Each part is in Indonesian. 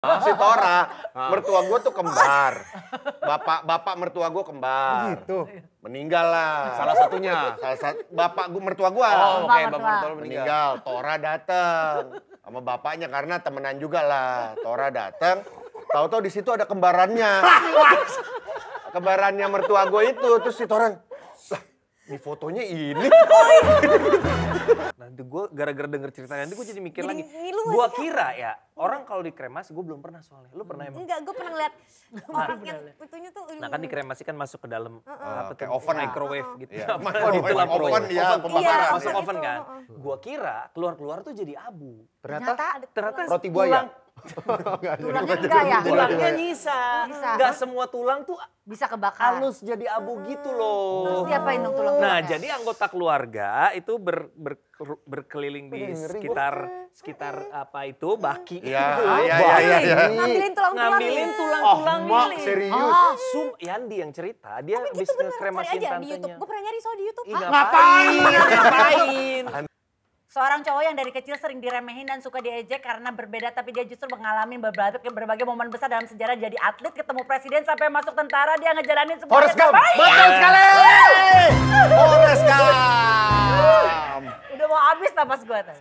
Si Tora, mertua gue tuh kembar. Bapak mertua gue kembar. Gitu. Meninggal lah. Salah satunya. Bapak gue mertua gue. Oh, oke, Bapak bapak mertua meninggal. Meninggal. Tora dateng sama bapaknya karena temenan juga lah. Tora dateng, tahu-tahu di situ ada kembarannya. Kembarannya mertua gue itu, terus si Tora, lah di fotonya ini. Nanti gue gara-gara denger ceritanya nanti gue jadi mikir Jadi lagi. ngilu gak Gue sih, Kak? kira ya orang kalau dikremasi gue belum pernah soalnya. Lu pernah emang? Enggak, gue pernah ngeliat orang yang itunya tuh. Nah kan dikremasi kan masuk ke dalam apa tuh? kayak oven. Microwave gitu. Iya. Apa di dalam Oven, ya, pembakaran. Masuk Iya, oven itu, kan. Gue kira keluar-keluar tuh jadi abu. Ternyata Ternyata Roti buaya. Tulangnya enggak ya? tulangnya nyisa. Nyisa. Enggak semua tulang tuh Bisa kebakar. halus jadi abu gitu loh. Terus diapain dong tulang? Nah, jadi anggota keluarga itu berkeliling di sekitar apa itu baki. Iya, itu. iya, Baki. iya, iya. Ngambilin tulang-tulangnya. Ngambilin tulang-tulang Mak, ini. serius. Yandi yang cerita, dia Tapi habis gitu bener, cari ngekremasiin aja di tantenya. YouTube. Gue pernah nyari soal di YouTube. Ih, ngapain? Seorang cowok yang dari kecil sering diremehin dan suka diejek karena berbeda tapi dia justru mengalami berbagai momen besar dalam sejarah jadi atlet, ketemu presiden sampai masuk tentara, dia ngejalanin semuanya. Forrest Gump, terbaik. betul sekali. Forrest Gump. Udah mau habis napas gue tuh.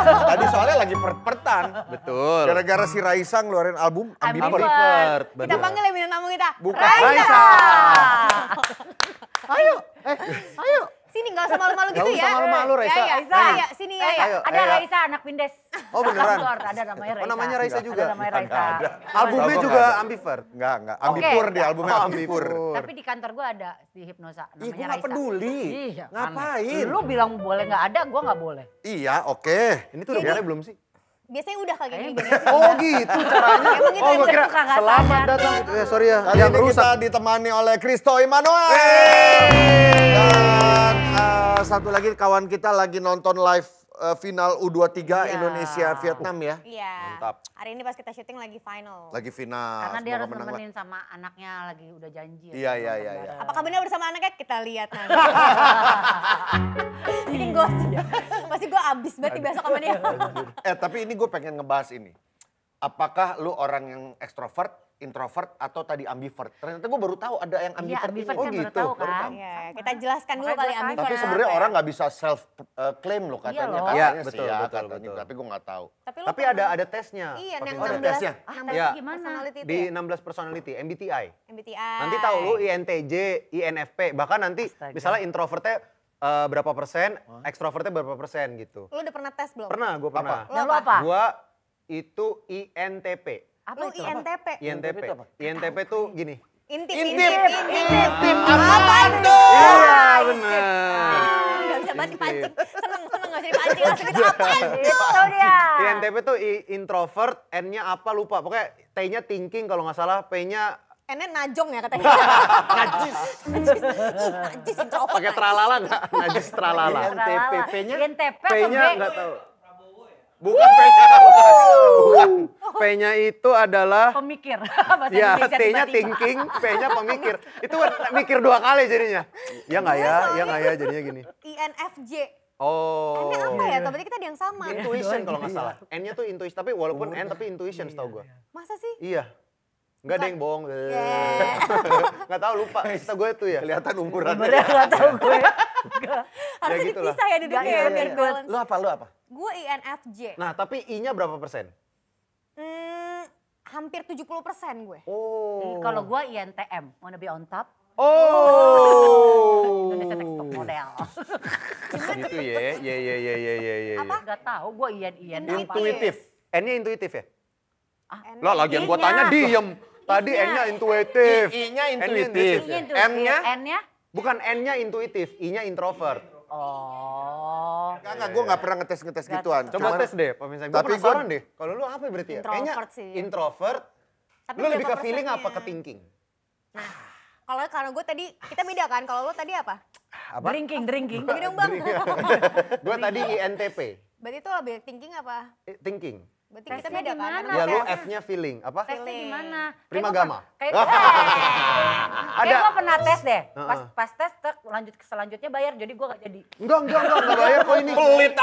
Tadi soalnya lagi pertan. Betul. Gara-gara si Raisa ngeluarin album Ambivert. Ambivert. Kita panggil ya bintang tamu kita. Bukan Raisa. Ayo, ayo. Sini gak usah malu-malu gitu Nggak ya. usah malu-malu, Raisa. Ya, Raisa. ya, sini ya. Ayo, Ada ayo. Raisa anak Windes. Oh, beneran? Ada namanya Raisa. Oh, namanya Raisa juga? Ada namanya Raisa. Ada. Albumnya Tahu juga nggak ada? ambivert. Enggak. Ambipur dia albumnya Oh, Ambipur. Tapi di kantor gue ada di Hipnosa namanya Ih, gue Raisa. gak peduli. Iya, Ngapain? aneh. Lu bilang boleh nggak ada, gue nggak boleh. Iya, oke. Ini tuh udah boleh belum sih? Biasanya udah kayak gini. Oh gitu caranya. Emang gitu Oh yang gue kira suka nggak selamat sadar. datang. Sorry ya. Kali Yang ini rusak. kita ditemani oleh Kristo Immanuel. Dan satu lagi kawan kita lagi nonton live final U23 Iya. Indonesia Vietnam ya. Iya. Mantap. Hari ini pas kita syuting lagi final. Lagi final. Karena dia Semoga harus menang, nemenin sama anaknya lagi udah janji. Iya, iya, iya, iya. Apakah benar bersama anaknya? Kita lihat nanti. Bikin gosip. Pasti gue abis berarti besok sama dia. Tapi ini gue pengen ngebahas ini. Apakah lu orang yang ekstrovert, introvert, atau tadi ambivert? Ternyata gue baru tahu ada yang ambivert. ambivert ini. kan baru tahu kan. Iya, kita jelaskan dulu Makanya kali gue ambivert. Tapi apa sebenarnya ya. orang nggak bisa self claim loh katanya. loh. Katanya Iya, sih betul, ya, betul, katanya. betul. Tapi gue nggak tahu. lo Tapi pernah- ada tesnya. Iya, Pas yang itu. ada 16, tesnya? 16 Iya. Gimana? personality itu Di ya? 16 personality, MBTI. MBTI. Nanti tahu lu INTJ, INFP, bahkan nanti Astaga. misalnya introvertnya berapa persen, ekstrovertnya berapa persen gitu. Lu udah pernah tes belum? Pernah, gue pernah. Dan lu apa? Gua itu INTP. Apa Lu itu? INTP. INTP. itu apa? INTP tuh gini. Intip. Intip apaan tuh? Iya, benar. Gak bisa banget dipancing. Seneng gak usah dipancing. Langsung gitu apaan tuh? Itu dia. INTP tuh introvert, N-nya apa lupa. Pokoknya T-nya thinking kalau nggak salah, P-nya N-nya najong ya katanya. najis. Najis introvert. Pakai tralala nggak? Najis tralala. INTP, P-nya? INTP atau P-nya B? nggak tahu. Bukan P-nya, bukan. P-nya itu adalah Pemikir. Bahasa ya, Indonesia T-nya tiba-tiba. thinking, P-nya pemikir. Itu mikir 2 kali jadinya. Ya nggak ya, ya nggak ya jadinya gini. INFJ. Oh. N-nya apa ya? Berarti kita ada yang sama. Intuition kalau nggak salah. N-nya tuh intuition, tapi walaupun N tapi intuition setahu gue. Masa sih? Iya. Nggak ada yang bohong. Yeah. Nggak tahu lupa. Setahu gue tuh ya. Kelihatan umurannya. Bener nggak tahu gue. Harusnya gitu lah. dipisah ya duduknya Iya, ya, iya, biar iya. balance. Lu apa? Gue INFJ. Nah, tapi I-nya berapa persen? Hampir 70% gue. Oh. Kalau gue INTM, wanna be on top. Oh. Indonesia Next Top Model. Gitu ya. Ya. Apa? Gak tahu, gue IN apa. Intuitif. N-nya intuitif ya? N-nya Lah, lagian gua tanya diem. Tadi N-nya intuitif. I-nya N-nya intuitif. Ini tuh, N-nya? N-nya? Bukan N-nya intuitif, I-nya introvert. Oh. Enggak, gue nggak pernah ngetes gituan. Coba Cuman- tes deh, Pak Misalnya. Gue Tapi penasaran deh. Kalau lu apa berarti ya? Kayaknya Introvert sih. introvert. Tapi Lu lebih ke berapa feeling apa persennya? ke thinking? Kalau gue tadi, kita beda kan? Kalau lo tadi apa? Apa? Drinking. Dong bang. Gue tadi INTP. Berarti itu lebih thinking apa? Thinking. Berarti Tesnya kita beda di mana? kan? Ya lu tes. F-nya feeling. Apa? Tesnya gimana? Prima Gama. Kayak Ada. gue pernah tes deh. Pas tes lanjut ke selanjutnya bayar, jadi gue gak jadi. Enggak bayar kok ini. Pelit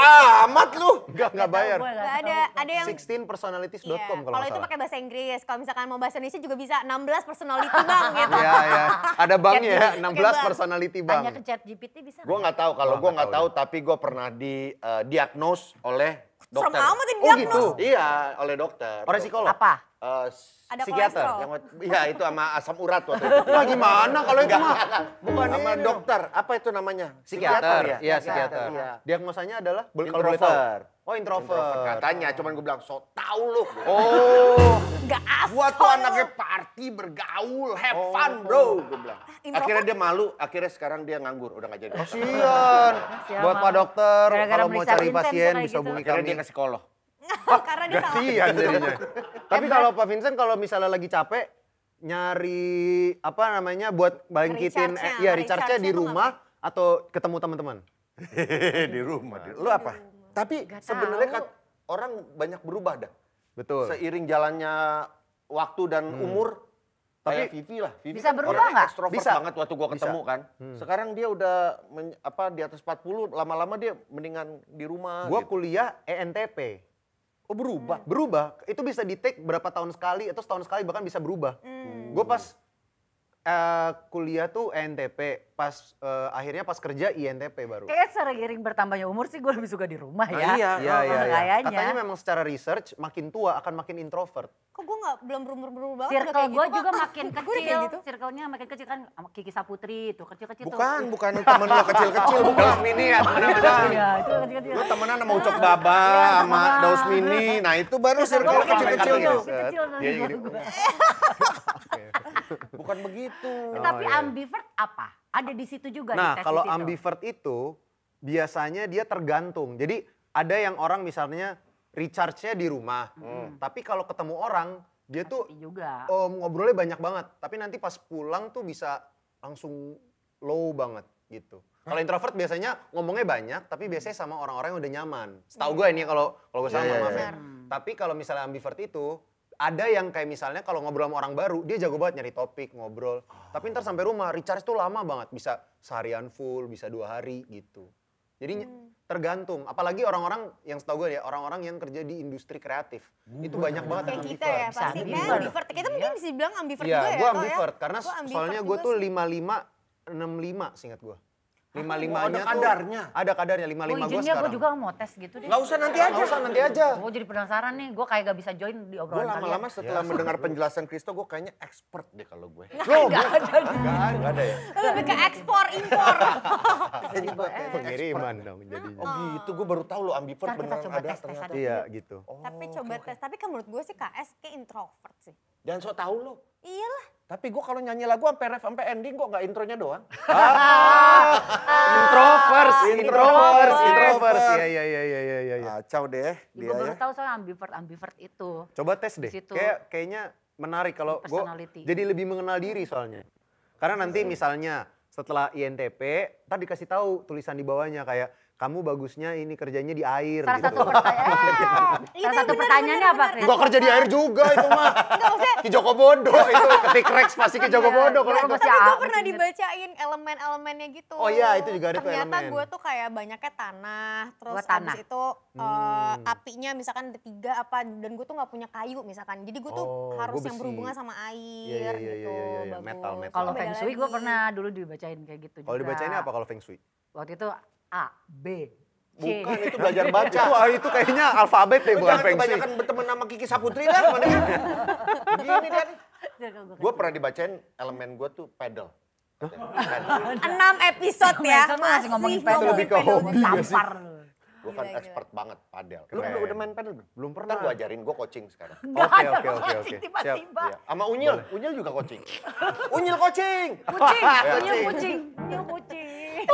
amat lu. Enggak bayar. Gak ada yang 16personalities.com Iya, kalau kalau nggak itu salah. pakai bahasa Inggris. Kalau misalkan mau bahasa Indonesia juga bisa 16 personality bang gitu. Iya. Ada banknya ya, Oke, 16 Bang. personality Tanya bank. ke chat GPT bisa Gue nggak tahu, kalau Gua gue nggak nggak tahu, tapi gue pernah didiagnos oleh Serem dokter. amat ini Oh diagnos. gitu. Iya, oleh dokter. Orang psikolog. Apa? Ada psikiater. kolesterol. Iya, itu sama asam urat waktu itu. Wah gimana kalau itu mah? Bukan sama dokter, apa itu namanya? Psikiater. ya? Iya, psikiater. Iya. Diagnosanya adalah kalau boleh tahu. Introvert. Oh, introvert. Katanya, cuman gue bilang, so tau lu. Oh. Gak asal. Gua tuh anaknya party, bergaul, have fun bro. Gue bilang. introvert. Akhirnya dia malu, akhirnya sekarang dia nganggur, udah gak jadi. Kasian. Buat Pak Dokter, Gara-gara kalau mau meriksa cari Vincent pasien kayak bisa gitu. hubungi Akhirnya kami. dia ke psikolog. Karena dia salah. Gantian jadinya. Tapi kalau Pak Vincent kalau misalnya lagi capek nyari apa namanya buat bangkitin Recharge-nya. recharge-nya di Recharge-nya tuh rumah atau ketemu teman-teman. Di rumah. Lu apa? Tapi sebenarnya kan orang banyak berubah dah. Betul. Seiring jalannya waktu dan umur. Tapi- Kayak Vivi lah. Vivi Bisa kan berubah orangnya nggak? ekstrovert Bisa. banget waktu gua ketemu kan. Sekarang dia udah di atas 40, lama-lama dia mendingan di rumah. Gua gitu. kuliah ENTP. Oh berubah. Berubah. Itu bisa di-take berapa tahun sekali atau setahun sekali bahkan bisa berubah. Gue pas kuliah tuh ENTP, pas akhirnya pas kerja INTP baru. Kayaknya seiring bertambahnya umur sih gue lebih suka di rumah ya. Iya. Iya. Kayaknya. Katanya memang secara research makin tua akan makin introvert. Kok gue belum berumur banget. Circle gue juga makin Gue udah kecil, kayak gitu. circle-nya makin kecil kan sama Kiki Saputri itu kecil-kecil tuh. Bukan temen lo kecil-kecil. Bukan. Mini ya teman-teman. Iya, itu kecil-kecil. Lu temenan sama Ucok Baba, sama Daus Mini. Nah itu baru circle Gua kecil-kecil gitu. tuh. Kecil Dia jadi- Bukan begitu. Tapi ambivert apa? Ada di situ juga Nah, di tes kalau di situ. ambivert itu biasanya dia tergantung. Jadi ada yang orang misalnya recharge-nya di rumah. Tapi kalau ketemu orang, dia tuh Pasti juga. ngobrolnya banyak banget. Tapi nanti pas pulang tuh bisa langsung low banget gitu. Kalau introvert biasanya ngomongnya banyak, tapi biasanya sama orang-orang yang udah nyaman. Setahu gue ini kalau gue salah Iya, maaf iya, ya. Tapi kalau misalnya ambivert itu, ada yang kayak misalnya kalau ngobrol sama orang baru, dia jago banget nyari topik, ngobrol. Tapi ntar sampai rumah, recharge tuh lama banget. Bisa seharian full, bisa 2 hari gitu. Jadi tergantung. Apalagi orang-orang yang setahu gue ya, orang-orang yang kerja di industri kreatif. Itu banyak banget Kayak yang kita ya Bisa pasti. ambivert. Kayak ambivert. Kita mungkin bisa bilang ambivert Iya, juga ya. gue Kak, ya? ambivert. Karena Gua ambivert soalnya gue juga tuh sih. 55-65 seingat gue. 55-nya ada tuh kadarnya? Ada kadarnya, Oh 55 gue izinnya gue sekarang. juga mau tes gitu deh. Nggak usah nanti aja. Nggak usah, nanti aja. Gue jadi penasaran nih, gue kayak gak bisa join di Gue obrolan lama-lama kalian. setelah mendengar penjelasan Kristo, gue kayaknya expert deh kalau gue. Loh, Gak ada. Nggak ada ya? Lebih ke ekspor, impor. pengiriman dong jadinya. Oh gitu, gue baru tahu lo ambivert Ntar kita beneran coba ada tes-tesan. ternyata. Iya gitu. Tapi coba tes. Tapi kan menurut gue sih KS kayak introvert sih. Jangan sok tahu lo. Iyalah. Tapi gue kalau nyanyi lagu sampai ref sampai ending kok nggak intronya doang. Introvert. Introvert. Iya. Kacau deh Gue dia baru ya. tahu soal ambivert itu. Coba tes deh. Di situ. Kayaknya menarik kalau gue Personality. jadi lebih mengenal diri soalnya. Karena nanti misalnya setelah INTP, tadi dikasih tahu tulisan di bawahnya kayak kamu bagusnya ini kerjanya di air Salah gitu. satu pertanyaan. Salah satu pertanyaannya apa, Chris? Gua kerja di air juga itu mah. Enggak maksudnya. Ki Joko Bodo itu ketik Rex pasti Ki Joko Bodo kalau Gua itu. masih Tapi gue apa pernah sih? dibacain elemen-elemennya gitu. Oh iya, itu juga ada tuh Ternyata elemen. gue tuh kayak banyaknya tanah, terus Gua tanah. abis itu apinya misalkan ada 3 apa, dan gue tuh gak punya kayu misalkan. Jadi gue tuh Oh, harus gua yang besi. berhubungan sama air Iya, gitu. iya. Bagus. Metal. Kalau Beda feng shui gue lagi. pernah dulu dibacain kayak gitu juga. Kalau dibacainnya apa kalau Feng Shui? Waktu itu A, B, C. Bukan, itu belajar baca. Itu kayaknya alfabet deh bukan Jangan Feng Shui. kebanyakan berteman sama Kiki Saputri dah. mendingan. Begini kan. Gue pernah dibacain elemen gue tuh pedal. Pedal. 6 episode ya. Masih masih ngomongin Itu pedal. lebih ke hobi nggak sih? Tampar. Gue kan Gila. expert banget padel. Lu Keren. udah main padel belum? Belum Ntar pernah. gue ajarin, gue coaching sekarang. Oke. Siap. Tiba-tiba. Iya. Sama Unyil, Unyil juga coaching. Unyil coaching. Kucing, kucing, kucing.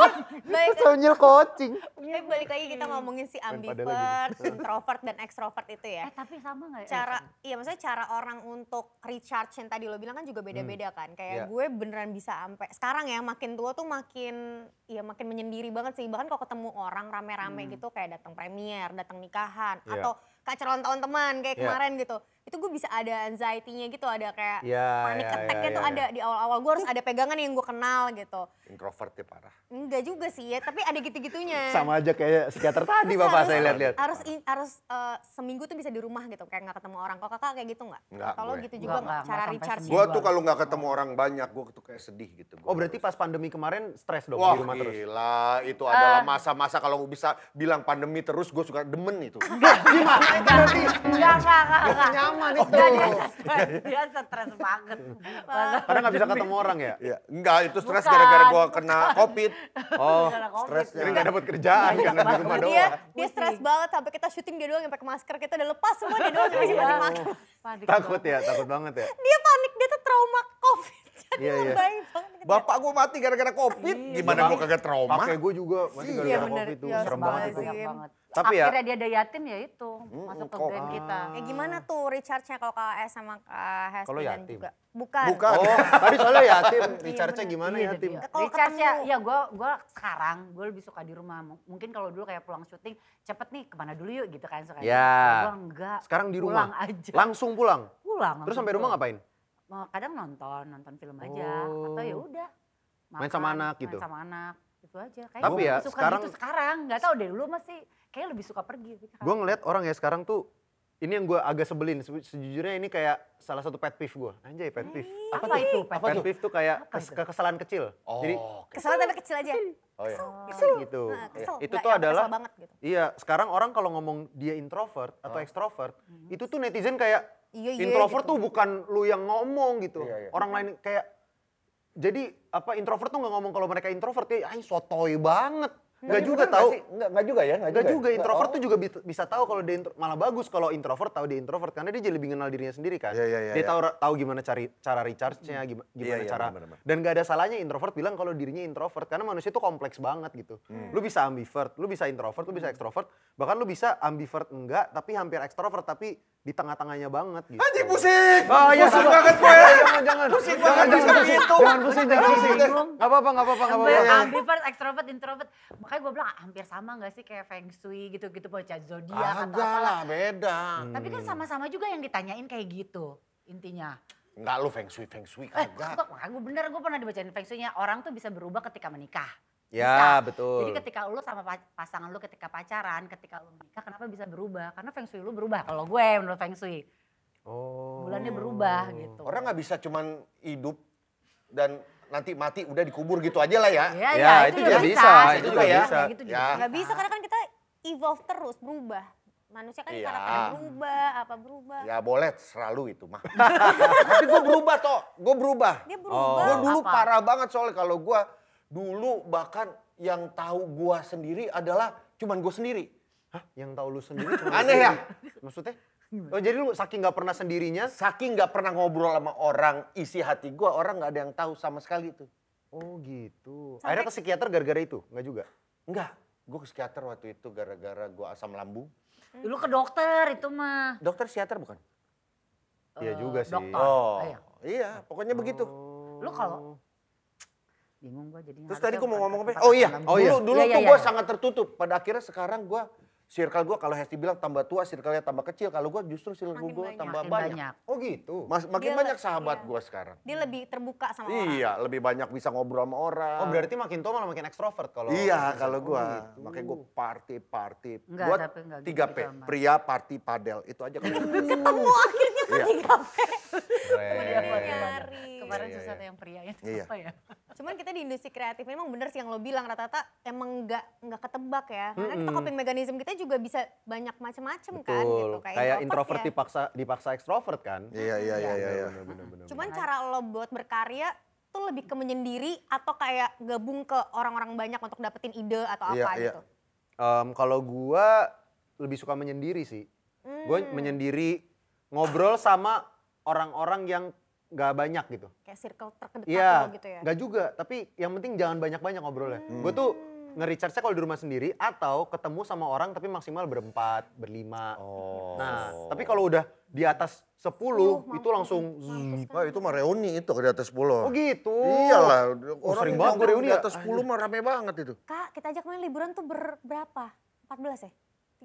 Sambil coaching. Tapi balik lagi kita ngomongin si pada ambivert, introvert dan extrovert itu ya. Tapi sama nggak ya? Cara, iya maksudnya cara orang untuk recharge yang tadi lo bilang kan juga beda-beda kan. Kayak Iya. gue beneran bisa sampai sekarang ya makin tua tuh makin menyendiri banget sih. Bahkan kalau ketemu orang rame-rame gitu kayak datang premier, datang nikahan Iya. atau ke acara ulang tahun teman kayak Iya. kemarin gitu. Itu gue bisa ada anxiety-nya gitu, ada kayak Iya, panic iya, attack-nya iya, tuh iya. ada di awal-awal. Gue harus ada pegangan yang gue kenal gitu. Introvert ya parah. Enggak juga sih ya, tapi ada gitu-gitunya. Sama aja kayak psikiater tadi Bapak saya lihat-lihat. Harus seminggu tuh bisa di rumah gitu, kayak nggak ketemu orang. Kalau kakak kayak gitu nggak? Nggak, Kalau gue. gitu juga Nggak, nggak? nggak Cara sampai recharge seminggu. Gue tuh kalau nggak ketemu orang banyak, gue tuh kayak sedih gitu. Oh berarti pas pandemi kemarin stres dong Wah di rumah terus? gila, itu adalah masa-masa kalau bisa bilang pandemi terus gue suka demen itu. Enggak. Nyaman itu. Dia stres banget. Karena nggak bisa ketemu orang ya? Iya, enggak itu stres Bukan. gara-gara gue kena COVID. Oh, Stresnya. jadi nggak dapat kerjaan kan di rumah doang. Dia stres banget sampai kita syuting dia doang yang pakai masker, kita udah lepas semua dia doang yang masih pakai. Takut ya, takut banget ya. Dia panik, dia tuh trauma COVID. Jadi Iya, iya. lebay banget. Bapak gue mati gara-gara COVID, gimana gue kagak trauma? Pakai gue juga masih Iya, gara-gara bener. COVID itu. Iya, Serem banget itu. Astagfirullahaladzim. banget. Tapi ya- Akhirnya dia ada yatim ya itu masuk ke band kita. Gimana tuh recharge-nya kalau KS sama Kak Hesti Kalau dan yatim? juga? Bukan. Bukan. Oh, tadi soalnya yatim, recharge-nya gimana Iya, yatim? iya. Kalau Recharge-nya, ketemu- ya gue sekarang gue lebih suka di rumah. Mungkin kalau dulu kayak pulang syuting, cepet nih kemana dulu yuk gitu kan. Suka Ya. Gue enggak. Sekarang di Pulang rumah? aja. Langsung pulang? Pulang. Terus sampai rumah ngapain? Kadang nonton film aja. Atau ya udah. Main sama anak gitu? Main sama anak. Itu aja. Kayak Tapi gue ya, lebih suka sekarang- gitu sekarang. Gak tau deh, dulu masih kayak lebih suka pergi. Gue ngeliat orang ya sekarang tuh, ini yang gue agak sebelin, sejujurnya ini kayak salah satu pet peeve gue. Anjay pet peeve. Apa itu? Pet peeve tuh kayak kesalahan kecil. Oh, Jadi Kesel tapi kecil aja. oh iya. kesel gitu. Nah, kesel. Itu Nggak tuh yang adalah, kesel banget gitu. iya sekarang orang kalau ngomong dia introvert atau extrovert, itu tuh netizen kayak Iya, iya, introvert gitu. tuh bukan lu yang ngomong gitu. Iya, iya. Orang lain kayak, jadi apa introvert tuh nggak ngomong kalau mereka introvert kayak, ay sotoy banget. Nggak juga tahu. Enggak juga ya, Nggak juga, introvert tuh juga bisa tahu kalau dia malah bagus kalau introvert tahu dia introvert karena dia jadi lebih kenal dirinya sendiri kan. Iya, iya, iya, Dia iya. tahu gimana cara recharge-nya, gimana Iya, iya, cara benar-benar. dan gak ada salahnya introvert bilang kalau dirinya introvert karena manusia itu kompleks banget gitu. Lu bisa ambivert, lu bisa introvert, lu bisa extrovert, bahkan lu bisa ambivert enggak tapi hampir extrovert tapi di tengah-tengahnya banget gitu. Anjing pusing. Oh iya pusing sama. banget gue. Jangan. Pusing banget bisa gitu. Jangan pusing. Nggak apa-apa. Ambivert, extrovert, introvert. Makanya gue bilang hampir sama gak sih kayak feng shui gitu-gitu baca zodiak atau Agak apalah. lah, beda. Tapi kan sama-sama juga yang ditanyain kayak gitu intinya. Enggak lu feng shui kagak. Makanya gue bener, gue pernah dibacain feng shui-nya. Orang tuh bisa berubah ketika menikah. Ya, Bisa. betul. Jadi ketika lu sama pasangan lu ketika pacaran, ketika lu menikah kenapa bisa berubah? Karena feng shui lu berubah. Kalau gue menurut feng shui. Oh. Bulannya berubah gitu. Orang nggak bisa cuman hidup dan nanti mati udah dikubur gitu aja lah ya. Iya, Ya, itu juga bisa, itu juga bisa. Kayak gitu juga Ya. Nggak bisa karena kan kita evolve terus, berubah. Manusia kan Iya. karakternya berubah, apa berubah. Ya boleh, selalu itu mah. Tapi gue berubah toh, gue berubah. Dia berubah. Gue dulu Apa? parah banget soalnya kalau gue dulu bahkan yang tahu gue sendiri adalah cuman gue sendiri. Hah? Yang tahu lu sendiri cuma Aneh lu ya? sendiri? Maksudnya? Oh jadi lu saking nggak pernah sendirinya? Saking nggak pernah ngobrol sama orang, isi hati gue orang nggak ada yang tahu sama sekali itu. Oh gitu. Akhirnya ke psikiater gara-gara itu? Nggak juga? Enggak, gue ke psikiater waktu itu gara-gara gue asam lambung. Dulu ke dokter itu mah. Dokter psikiater bukan? Iya juga sih. Dokter. Oh, Iya. iya, pokoknya begitu. Lu kalau bingung gue jadinya. Terus tadi gue mau ngomong apa? harusnya Oh iya, bukan Oh iya. dulu Iya, tuh iya, gue iya. sangat tertutup. Pada akhirnya sekarang gue, circle gue kalau Hesti bilang tambah tua, circle-nya tambah kecil. Kalau gue justru circle Makin gue banyak. tambah makin banyak. banyak. Oh gitu. Makin Dia banyak sahabat iya. gue sekarang. Dia lebih terbuka sama orang. Iya, lebih banyak bisa ngobrol sama orang. Oh berarti makin tua malah makin ekstrovert kalau. Iya, kalau gue. Oh, gitu. Makanya gue party. Enggak, Gue tapi enggak 3 P, gitu sama. pria, party, padel. Itu aja kalau Ketemu akhirnya Iya. ketiga Keren. nyari. Kemarin Iya, susah iya. yang pria itu Iya. apa ya? Cuman kita di industri kreatif memang bener sih yang lo bilang rata-rata emang nggak ketebak ya. Karena kita coping mechanism kita juga bisa banyak macam-macam kan gitu. Betul. Kayak introvert ya. dipaksa ekstrovert kan? Iya. Bener. Cuman cara lo buat berkarya tuh lebih ke menyendiri atau kayak gabung ke orang-orang banyak untuk dapetin ide atau Iya, apa iya. gitu. Kalau gua lebih suka menyendiri sih. Gue menyendiri ngobrol sama orang-orang yang nggak banyak gitu. Kayak circle terdekat Iya, lo gitu ya. nggak juga. Tapi yang penting jangan banyak-banyak ngobrolnya. Gue tuh nge-recharge-nya kalau di rumah sendiri atau ketemu sama orang tapi maksimal berempat, berlima. Oh. Nah, tapi kalau udah di atas 10 itu langsung Wah itu mah reuni itu di atas 10. Oh gitu. Iyalah, orang sering yang banget nongkrong reuni di ya. atas 10 mah rame banget itu. Kak, kita ajak main liburan tuh berapa? 14 ya?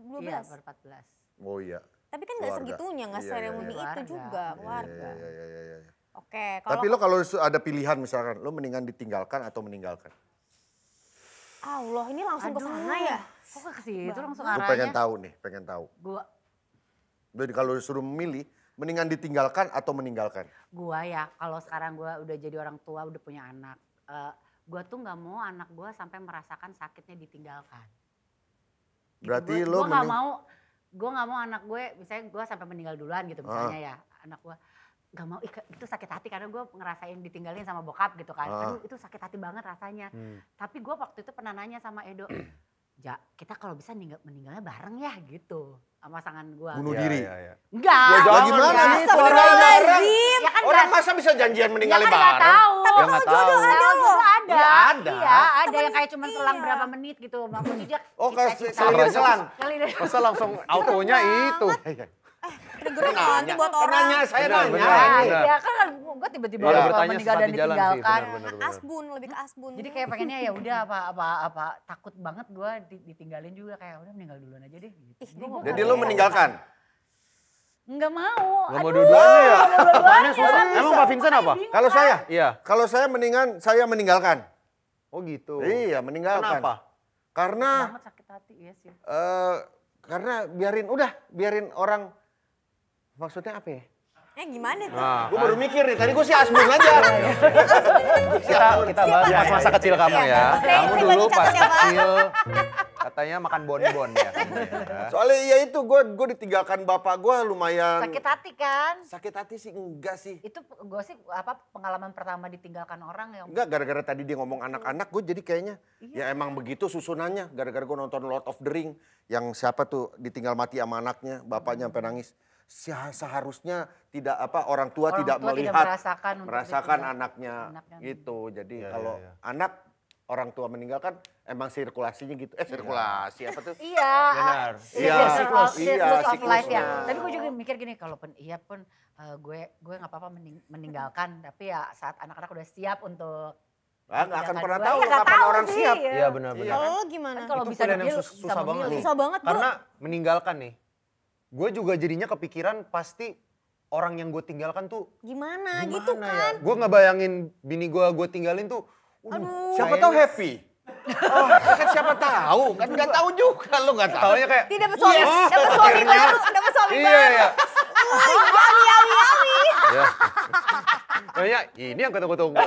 12? Iya, ber-14. Oh iya. Tapi kan nggak Keluarga. segitunya, nggak Iya, iya, seremoni iya. itu Keluarga. juga, Iya, keluarga. Iya. Oke, Tapi lo kalau ada pilihan misalkan, lo mendingan ditinggalkan atau meninggalkan? Allah, ini langsung ke sana ya? Kok ke situ langsung Gue pengen arahnya? tahu nih, pengen tahu. Gua Kalau disuruh memilih, mendingan ditinggalkan atau meninggalkan? Gua ya, kalau sekarang gua udah jadi orang tua, udah punya anak. Gua tuh nggak mau anak gua sampai merasakan sakitnya ditinggalkan. Gitu. Berarti Gua lo nggak mau, gue nggak mau anak gue, misalnya gue sampai meninggal duluan gitu misalnya ya, anak gue nggak mau, itu sakit hati karena gue ngerasain ditinggalin sama bokap gitu kan. Aduh itu sakit hati banget rasanya. Tapi gue waktu itu pernah nanya sama Edo, Ja, kita kalau bisa meninggalnya bareng ya gitu sama pasangan gue. Bunuh diri? Enggak. Ya jangan gimana ya. nih? Meninggal bareng. Ya kan Orang nggak- masa bisa janjian ya meninggalin kan nggak bareng? tahu. Ya nggak tahu. Tahu jodoh ada. Ya ada. Iya, ada yang kayak cuma selang iya. berapa menit gitu. Maksudnya dia Oh, cita-cita. selang. Masa langsung autonya itu. Triggernya nanti buat orang. Nanya, saya Benar, nanya. benar. Nah, Benar. iya kan gue tiba-tiba Iya, kalau bertanya meninggal sesaat dan di jalan sih, ditinggalkan. benar. Asbun, lebih ke asbun. Jadi kayak pengennya ya udah apa takut banget gue ditinggalin juga kayak udah meninggal duluan aja deh. Gitu. Gua Jadi nggak lo mau. meninggalkan? Nggak mau. Nggak mau Aduh, dua-duanya ya? nggak mau dua-duanya. Susah. Emang Pak Vincent apa? Kalau saya? Iya. Kalau saya mendingan saya meninggalkan. Oh gitu. Iya, meninggalkan. Kenapa? Karena Banget sakit hati ya sih. karena biarin orang, maksudnya apa ya? Gimana tuh? Nah, Gue baru mikir nih, tadi gue si Asbun aja. kita bahas masa kecil kamu ya. Kamu Saya dulu bagi pas catat ya, Pak. kecil katanya makan bonbon ya kamu ya. Soalnya iya itu, gue ditinggalkan bapak gue lumayan. Sakit hati kan? Sakit hati sih enggak sih. Itu gue sih pengalaman pertama ditinggalkan orang yang Enggak, gara-gara tadi dia ngomong anak-anak, gue jadi kayaknya ya emang begitu susunannya. Gara-gara gue nonton Lord of the Ring, yang siapa tuh ditinggal mati sama anaknya, bapaknya sampai nangis. Seharusnya tidak orang tua tidak melihat, merasakan untuk ditinggal. anaknya Anaknya. gitu. Jadi Iya, kalau iya. anak orang tua meninggalkan, emang sirkulasinya gitu. Sirkulasi apa tuh? Iya. Benar. Iya, siklus iya, of life ya. siklusnya. Tapi gue juga mikir gini, kalaupun iya pun gue nggak apa-apa meninggalkan, tapi ya saat anak-anak udah siap untuk Nggak akan pernah Gue tahu ya nggak kapan tahu orang sih, siap. Iya benar-benar. Iya. Kalau lo gimana? Kan kalau Itu bisa pilihan yang memilih, susah banget memilih. nih. Susah banget, Karena meninggalkan nih. Gue juga jadinya kepikiran pasti orang yang gue tinggalkan tuh Gimana gimana gitu ya. kan? Gue ngebayangin bini gue tinggalin tuh. Aduh. Siapa tahu happy. Oh, kan siapa tahu, kan nggak tahu juga, lo nggak tahu. Taunya kayak Dia dapat suami, dapat suami baru, dapat suami iya baru. ya. Yawi. Ya. Kayaknya ini yang ketunggu-tunggu.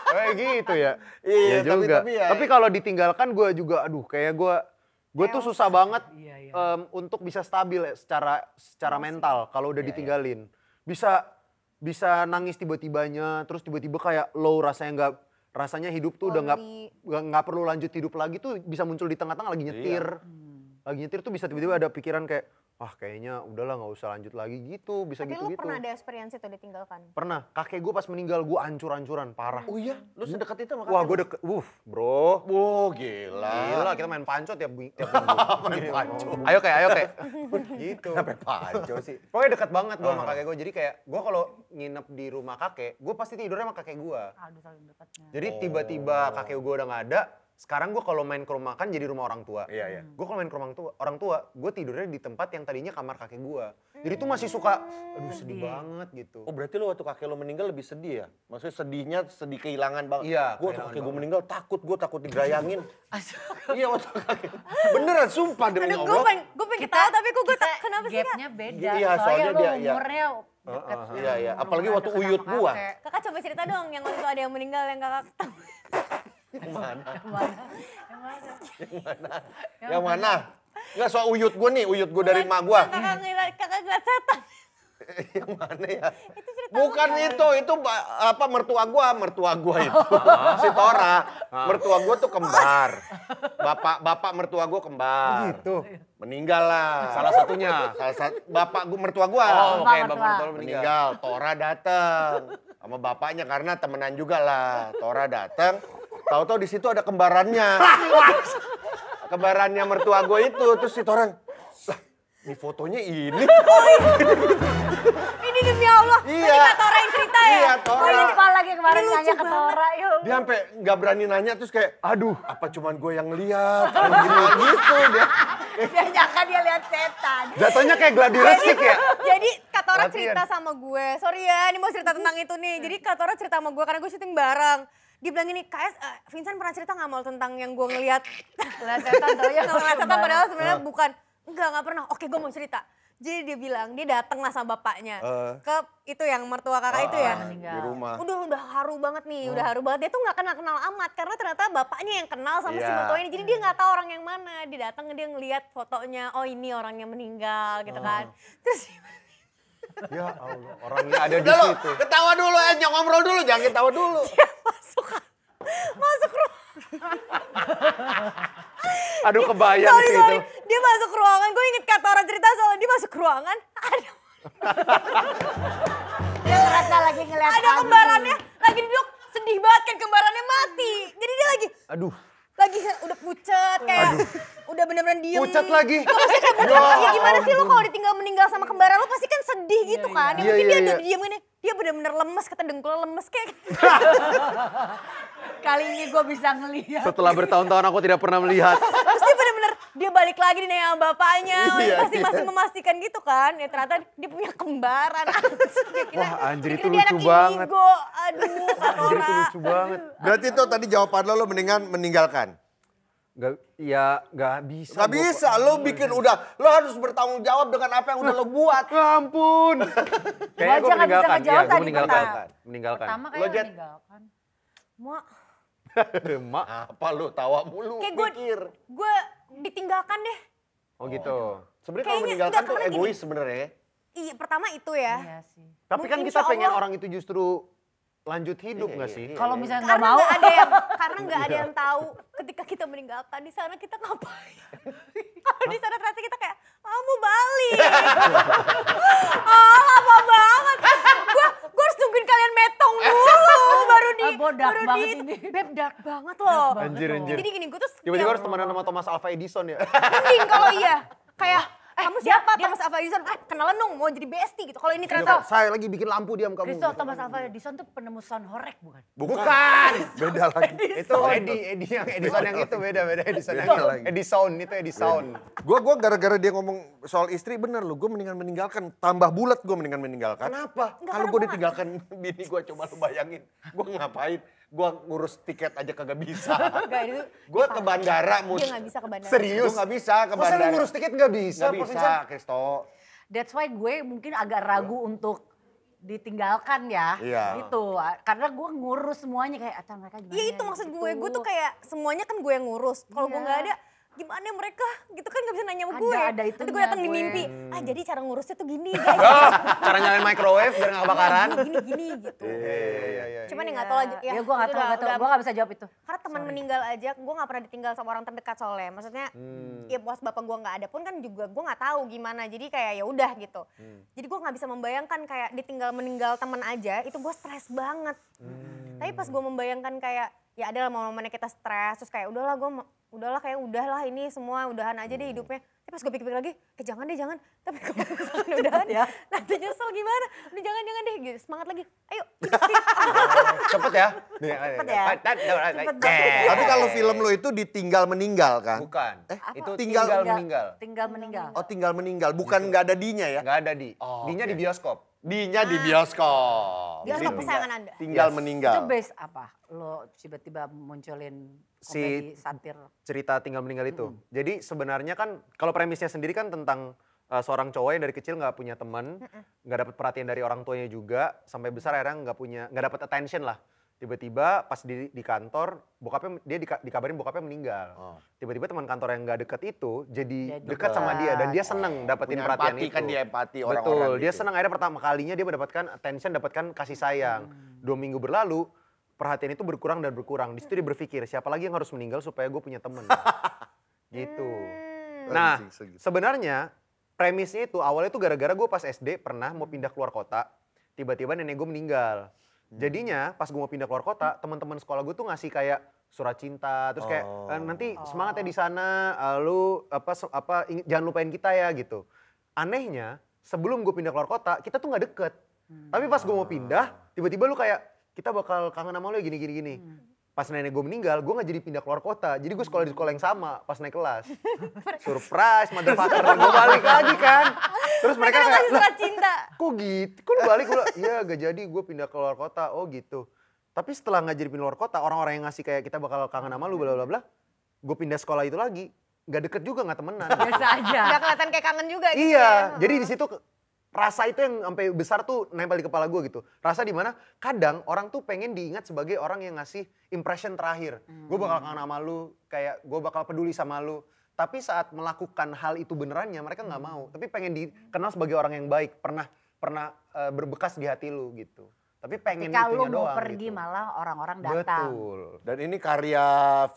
Kayak gitu ya. Iya, Ya juga. tapi ya. Tapi kalau ditinggalkan gue juga aduh kayak gue tuh susah banget Iya, iya. untuk bisa stabil ya, secara mental kalau udah ditinggalin. Bisa nangis tiba-tibanya, terus tiba-tiba kayak low rasanya hidup tuh udah nggak perlu lanjut hidup lagi tuh bisa muncul di tengah-tengah lagi nyetir. Lagi nyetir tuh bisa tiba-tiba ada pikiran kayak kayaknya udahlah nggak usah lanjut lagi gitu, bisa Tapi lo gitu-gitu. pernah ada experience itu ditinggalkan? Pernah, kakek gue pas meninggal gue ancur-ancuran, parah. Oh iya, lu sedekat itu sama Wah kakek gue lu? deket, bro. Wow, gila. Gila kita main panco tiap minggu. Main panco. Ayo kayak. Gitu. Sampai panco sih. Pokoknya deket banget gue sama kakek gue. Jadi kayak gue kalau nginep di rumah kakek, gue pasti tidurnya sama kakek gue. Aduh saling dekatnya. Jadi tiba-tiba kakek gue udah gak ada. Sekarang gue kalau main ke rumah kan jadi rumah orang tua. Iya, iya. Gue kalau main ke rumah orang tua, gue tidurnya di tempat yang tadinya kamar kakek gue. Jadi tuh masih suka, aduh sedih banget gitu. Oh berarti lu waktu kakek lu meninggal lebih sedih ya? Maksudnya sedihnya sedih kehilangan banget. Iya, Gue waktu kehilangan kakek gue banget. meninggal gue takut digerayangin. Iya waktu kakek. Beneran sumpah demi Aduh, Allah. gue pengen ketawa tapi gue kenapa sih Kak? Gapnya beda. Iya, soalnya soalnya lu dia, iya. umurnya deket. Iya, iya. Umur Apalagi waktu deket sama uyut gua. kakek. Kakak coba cerita dong yang waktu itu ada yang meninggal yang kakak Yang mana? Mana? Yang mana? Enggak soal uyut gue nih, uyut gue dari emak gue. kakak ngeliat setan. Yang mana ya? Itu cerita Bukan itu mertua gua itu. Si Tora. Mertua gua tuh kembar. Bapak mertua gua kembar. Gitu. Meninggal lah. Salah satunya. Salah satu bapak gua mertua gua. Oh, oke, Bapak Bapak mertua. Mertua meninggal. Meninggal, Tora dateng. sama bapaknya karena temenan juga lah. Tora datang, tahu-tahu di situ ada kembarannya. Kembarannya mertua gue itu, terus si Tora, lah di fotonya ini. Ini demi Allah. Iya. Tadi Kak Tora yang cerita ya. Iya, Tora. Oh, lupa lagi kemarin Ini nanya lucu ke Tora. Yuk. Dia sampai nggak berani nanya terus kayak, aduh, apa cuman gue yang lihat? Gitu dia. Dia nyangka dia lihat setan. Jatuhnya kayak gladi resik ya. Jadi Kak Tora Latihan. cerita sama gue, sorry ya ini mau cerita tentang itu nih. Jadi Kak Tora cerita sama gue karena gue syuting bareng. Dia bilang gini, Vincent pernah cerita gak mau tentang yang gue ngeliat. Lihat setan tuh ya. Ngeliat setan padahal sebenarnya bukan. Enggak pernah. Oke gue mau cerita. Jadi dia bilang, dia datang lah sama bapaknya. Ke itu yang mertua kakak itu ya. Di rumah. Udah haru banget nih, udah haru banget. Dia tuh gak kenal amat karena ternyata bapaknya yang kenal sama si Iya. mertua ini. Jadi dia gak tahu orang yang mana. Dia datang dia ngeliat fotonya, oh ini orang yang meninggal gitu kan. Terus Ya Allah, orangnya ada di Udah lo, situ. ketawa dulu aja, ngobrol dulu, jangan ketawa dulu. dia masuk rumah. Aduh kebayang Sorry, sih itu. dia masuk ruangan. Gue inget kata orang cerita soalnya dia masuk ruangan. Dia ngerasa lagi ngeliat Ada kamu. kembarannya lagi duduk sedih banget kan kembarannya mati. Jadi dia Aduh, lagi udah pucat kayak udah bener-bener diem. pucat lagi. Gak pasti kayak pucat. Ya gimana sih lo kalau ditinggal meninggal sama kembaran lo pasti kan sedih gitu kan. Ya Iya, mungkin iya, dia iya. udah diem ini. Dia bener-bener lemes, kata dengkulnya lemes kayak. Kali ini gue bisa ngeliat. Setelah bertahun-tahun aku tidak pernah melihat. Terus dia bener-bener dia balik lagi nih sama bapaknya. Iya, Masih memastikan gitu kan. Ya ternyata dia punya kembaran. Dia kira- Wah, anjir, dia itu kira dia lucu anak banget. indigo. Aduh, Kak Anjir itu Tora. lucu banget. Berarti itu tadi jawaban lo mendingan meninggalkan. Gak bisa. Gak bisa, lo bikin udah, lo harus bertanggung jawab dengan apa yang udah lo buat. Ya ampun. Kayaknya gue aja nggak bisa meninggalkan. ngejawab Iya, gue tadi, meninggalkan. Kak. Meninggalkan. Pertama Lo, kayak Jet? meninggalkan. Mak, Mak. Apa lo tawa mulu, kayak mikir. gue ditinggalkan deh. Oh gitu. Sebenarnya kalau Kayaknya meninggalkan enggak, tuh karena egois sebenarnya. Iya, pertama itu ya. Iya sih. Tapi kan Insya kita pengen Allah. orang itu justru lanjut hidup Iya, gak iya, sih? iya. Kalau misalnya nggak Karena mau. nggak ada yang tahu ketika kita meninggalkan di sana kita ngapain. Kalau di sana ternyata kita kayak, mau balik. Lama banget. Gue harus tungguin kalian metong dulu baru di Bodak banget ini. Beb dark banget loh. Anjir. Jadi gini, gue tuh Tiba-tiba harus temenan sama Thomas Alva Edison ya. mending kalau iya. Kayak, kamu siapa? Thomas Alva Edison, kenalan dong, mau jadi bestie gitu. Kalau ini ternyata Saya lagi bikin lampu diam kamu. Kristo Thomas Alva Edison tuh penemu sound horek bukan? Bukan. Beda lagi. Itu Edi yang Edison yang itu beda Edison yang Beda lagi. Edison itu Edison. Gua gara-gara dia ngomong soal istri bener lo, gue mendingan meninggalkan. Tambah bulat gue mendingan meninggalkan. Kenapa? Kalau gue ditinggalkan bini gue, coba lo bayangin. Gue ngapain? Gue ngurus tiket aja kagak bisa. Enggak, itu Gue ke bandara dia nggak bisa ke bandara. Serius? Gue gak bisa ke Masa lu bandara. ngurus tiket gak bisa? Gak Pak bisa, Vincent? Kristo. That's why gue mungkin agak ragu untuk ditinggalkan ya. Iya. Gitu. Karena gue ngurus semuanya kayak acara mereka gimana. Iya itu ya, maksud gitu. gue tuh kayak semuanya kan gue yang ngurus. Kalau gue Iya. nggak ada, gimana mereka? Gitu kan nggak bisa nanya sama Ada- gue. ada Nanti itunya gue datang di gue. mimpi. Jadi cara ngurusnya tuh gini guys. Cara nyalain microwave biar gak kebakaran. Gini gitu. Iya. Cuman ya nggak tahu aja. Ya, gue nggak itu tahu, udah- gue nggak bisa jawab itu. Karena teman meninggal aja, gue nggak pernah ditinggal sama orang terdekat soalnya. Maksudnya, ya pas bapak gue nggak ada pun kan juga gue nggak tahu gimana. Jadi kayak ya udah gitu. Jadi gue nggak bisa membayangkan kayak ditinggal meninggal teman aja, itu gue stres banget. Tapi pas gue membayangkan kayak ya adalah momen-momennya kita stres, terus kayak udahlah kayak udahlah ini semua udahan aja deh hidupnya. Tapi pas gue pikir-pikir lagi, jangan deh jangan. Tapi kalau misalkan udahan ya, nanti nyesel gimana? Udah jangan deh, gitu. Semangat lagi. Ayo hidup. Cepet ya? Cepet ya. Tapi kalau film lo itu ditinggal meninggal kan? Bukan. Itu Tinggal- tinggal meninggal. Tinggal meninggal. Oh tinggal meninggal, bukan nggak ada dinya ya? Gak ada di. Dinya di bioskop. Dinya di bioskop. Bioskop Jadi kesayangan Anda. Tinggal Yes. meninggal. Itu base apa? Lo tiba-tiba munculin komedi satir. Cerita tinggal meninggal itu. Jadi sebenarnya kan kalau premisnya sendiri kan tentang seorang cowok yang dari kecil nggak punya teman, nggak dapat perhatian dari orang tuanya juga, sampai besar akhirnya nggak dapat attention lah. Tiba-tiba pas di kantor, bokapnya dia dikabarin bokapnya meninggal. Tiba-tiba teman kantor yang nggak deket itu jadi dekat sama dia dan dia seneng dapetin Punya perhatian empati itu. kan, dia empati Betul, orang-orang dia gitu. seneng akhirnya pertama kalinya dia mendapatkan attention, dapatkan kasih sayang. 2 minggu berlalu perhatian itu berkurang dan berkurang. Di situ dia berpikir siapa lagi yang harus meninggal supaya gue punya temen. Gitu. Nah sebenarnya premisnya itu awalnya itu gara-gara gue pas SD pernah mau pindah keluar kota. Tiba-tiba nenek gue meninggal. Jadinya pas gue mau pindah keluar kota, teman-teman sekolah gue tuh ngasih kayak surat cinta, terus kayak nanti semangat ya di sana, lu jangan lupain kita ya gitu. Anehnya sebelum gue pindah keluar kota, kita tuh nggak deket. Tapi pas gue mau pindah, tiba-tiba lu kayak kita bakal kangen sama lu ya gini. Pas nenek gue meninggal, gue gak jadi pindah keluar kota. Jadi gue sekolah di sekolah yang sama pas naik kelas. Surprise, motherfucker. Gue balik lagi kan. Terus mereka kayak, surat cinta. kok gitu? Kok lu balik? Gue iya gak jadi, gue pindah keluar kota. Oh gitu. Tapi setelah gak jadi pindah keluar kota, orang-orang yang ngasih kayak kita bakal kangen sama lu bla bla bla. Gue pindah sekolah itu lagi. Gak deket juga, gak temenan. Biasa aja. Gak kelihatan kayak kangen juga gitu Iya, ya. jadi di situ rasa itu yang sampai besar tuh nempel di kepala gue gitu. Rasa di mana kadang orang tuh pengen diingat sebagai orang yang ngasih impression terakhir. Gue bakal kangen sama lu, kayak gue bakal peduli sama lu. Tapi saat melakukan hal itu benerannya mereka nggak mau. Tapi pengen dikenal sebagai orang yang baik, pernah berbekas di hati lu gitu. Tapi pengen Ketika itunya lu mau doang pergi gitu. malah orang-orang datang. Betul. Dan ini karya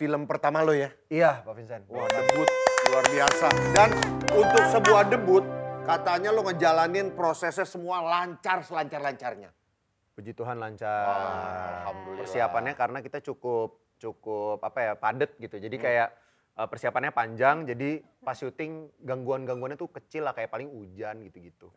film pertama lo ya? Iya, Pak Vincent. Wah, debut luar biasa. Dan untuk sebuah debut, katanya lo ngejalanin prosesnya semua lancar selancar-lancarnya. Puji Tuhan lancar. Alhamdulillah. Persiapannya karena kita cukup padat gitu. Jadi kayak persiapannya panjang, jadi pas syuting gangguannya tuh kecil lah, kayak paling hujan gitu-gitu.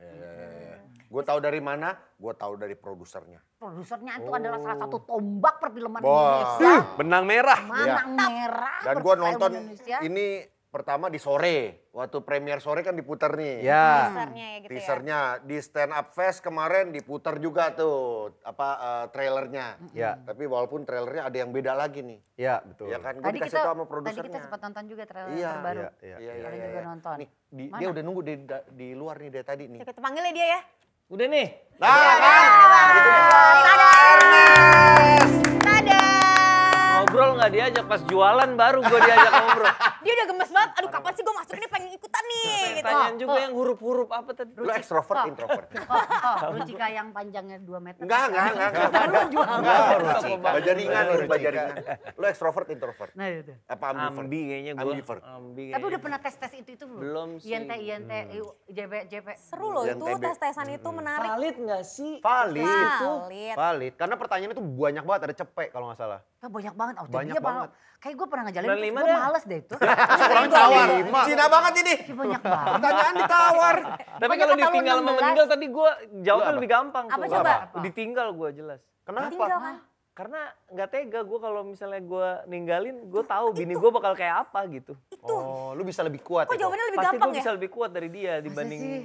Gue tahu dari mana? Gue tahu dari produsernya. Produsernya itu adalah salah satu tombak perfilman Wah. Indonesia. Benang merah. Manang merah. Dan gue perfilman nonton Indonesia. ini pertama di sore. Waktu premier sore kan diputer nih. Ya. Teasernya ya gitu ya. Teasernya di Stand Up Fest kemarin diputer juga tuh trailernya. Ya. Tapi walaupun trailernya ada yang beda lagi nih. Ya, betul. Ya kan gue Tadi dikasih kita, tahu sama tadi produsernya. kita sempat nonton juga trailer Iya, terbaru. iya. Kalian juga nonton. Nih, Mana? dia udah nunggu di luar nih dari tadi nih. Kita panggil ya dia ya. Udah nih. Nah, kan? Itu Tada. Ngobrol nggak diajak, pas jualan baru gue diajak ngobrol. Dia udah gemes banget. Aduh kapan sih gue masuk ini pengen ikutan nih gitu. Tanyaan juga yang huruf-huruf apa tadi. Lu ekstrovert, introvert? Lu jika yang panjangnya 2 meter. Enggak. Baja ringan, baja ringan. Lu ekstrovert, introvert? Nah itu. Apa ambivert? Ambi kayaknya gue. Ambivert. Tapi udah pernah tes itu belum? Belum sih. INT, JP. Seru loh Yang itu, TB. tes-tesan itu menarik. Valid nggak sih? Valid. Valid. Valid. Karena pertanyaannya tuh banyak banget, ada cepek kalau nggak salah. Banyak banget. Oh, Banyak dia banget. Kayak gue pernah ngejalin, 95 terus gue dah. males deh itu. Kurang tawar. Cina banget ini. Ih, banyak banget. Pertanyaan ditawar. Tapi Pokoknya kalau kata lu ditinggal sama 16. meninggal tadi gue jawabnya Apa? lebih gampang. Apa tuh. coba? Ditinggal gue jelas. Kenapa? Tinggal kan. Karena nggak tega gue kalau misalnya gue ninggalin, gue tahu bini gue bakal kayak apa gitu. Oh, lu bisa lebih kuat Kok itu. jawabannya lebih Pasti gampang gue ya? bisa lebih kuat dari dia sih?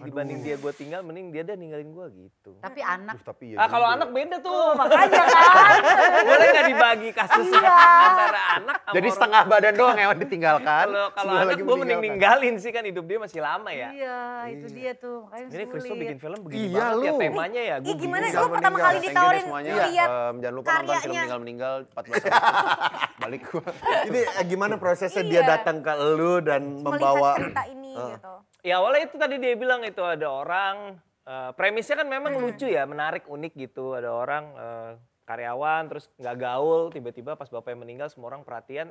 dibanding dia gue tinggal, mending dia ninggalin gue gitu. Tapi anak, Tapi ya Kalau juga. anak beda tuh. makanya kan. Boleh nggak dibagi kasusnya Iya. antara anak sama Jadi orang- setengah badan doang yang ditinggalkan. Kalau sebelah anak lagi gue mending meninggalkan. ninggalin sih, kan hidup dia masih lama ya. Iya, itu dia tuh. Makanya Ini Christo sulit. bikin film begini Iya, banget ya lu. temanya ya. Ih gimana Tinggal lu pertama kali meninggal. Thank you ditawarin deh semuanya. lihat Jangan lupa nonton film karyanya. meninggal 14 Agustus. Balik gua. Ini gimana prosesnya Iya. dia datang ke lu dan membawa... melihat cerita ini gitu. Ya awalnya itu tadi dia bilang itu ada orang, premisnya kan memang lucu ya, menarik, unik gitu. Ada orang karyawan terus nggak gaul, tiba-tiba pas bapaknya meninggal semua orang perhatian,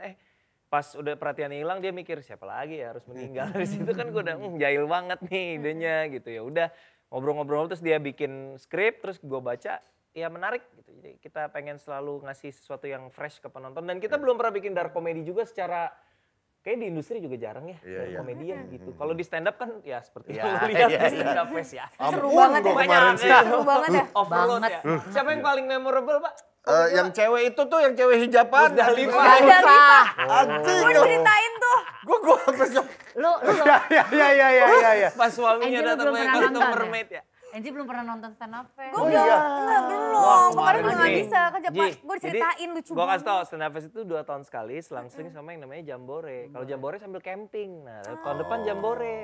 pas udah perhatian hilang dia mikir siapa lagi ya harus meninggal. Dari situ kan gue udah jahil banget nih idenya gitu. Ya udah ngobrol-ngobrol terus dia bikin skrip, terus gue baca, ya menarik gitu. Jadi kita pengen selalu ngasih sesuatu yang fresh ke penonton, dan kita belum pernah bikin dark comedy juga secara kayak di industri juga jarang ya, dark komedian gitu. Kalau di stand up kan ya seperti yang lu lihat di stand up fest ya. Seru Ampun, banget gua ya. kemarin sih. Seru banget ya. Overload Banget. ya. Siapa yang paling memorable, Pak? Yang cewek itu tuh, yang cewek hijaban. Musdalifah. Musdalifah. Anjing. Gue ceritain tuh. Gue sampai shock. Lu Iya. Pas suaminya Anjir, lu datang belum pakai pernah kostum nonton ya? mermaid ya. Enji belum pernah nonton stand up fest. Gue belum. Kemarin udah gak Ji, bisa kerja Ji, pas. Gue diceritain lucu Gue kasih banget. tau, stand up fest itu 2 tahun sekali, selang-seling sama yang namanya Jambore. Kalau Jambore sambil camping, nah tahun depan Jambore.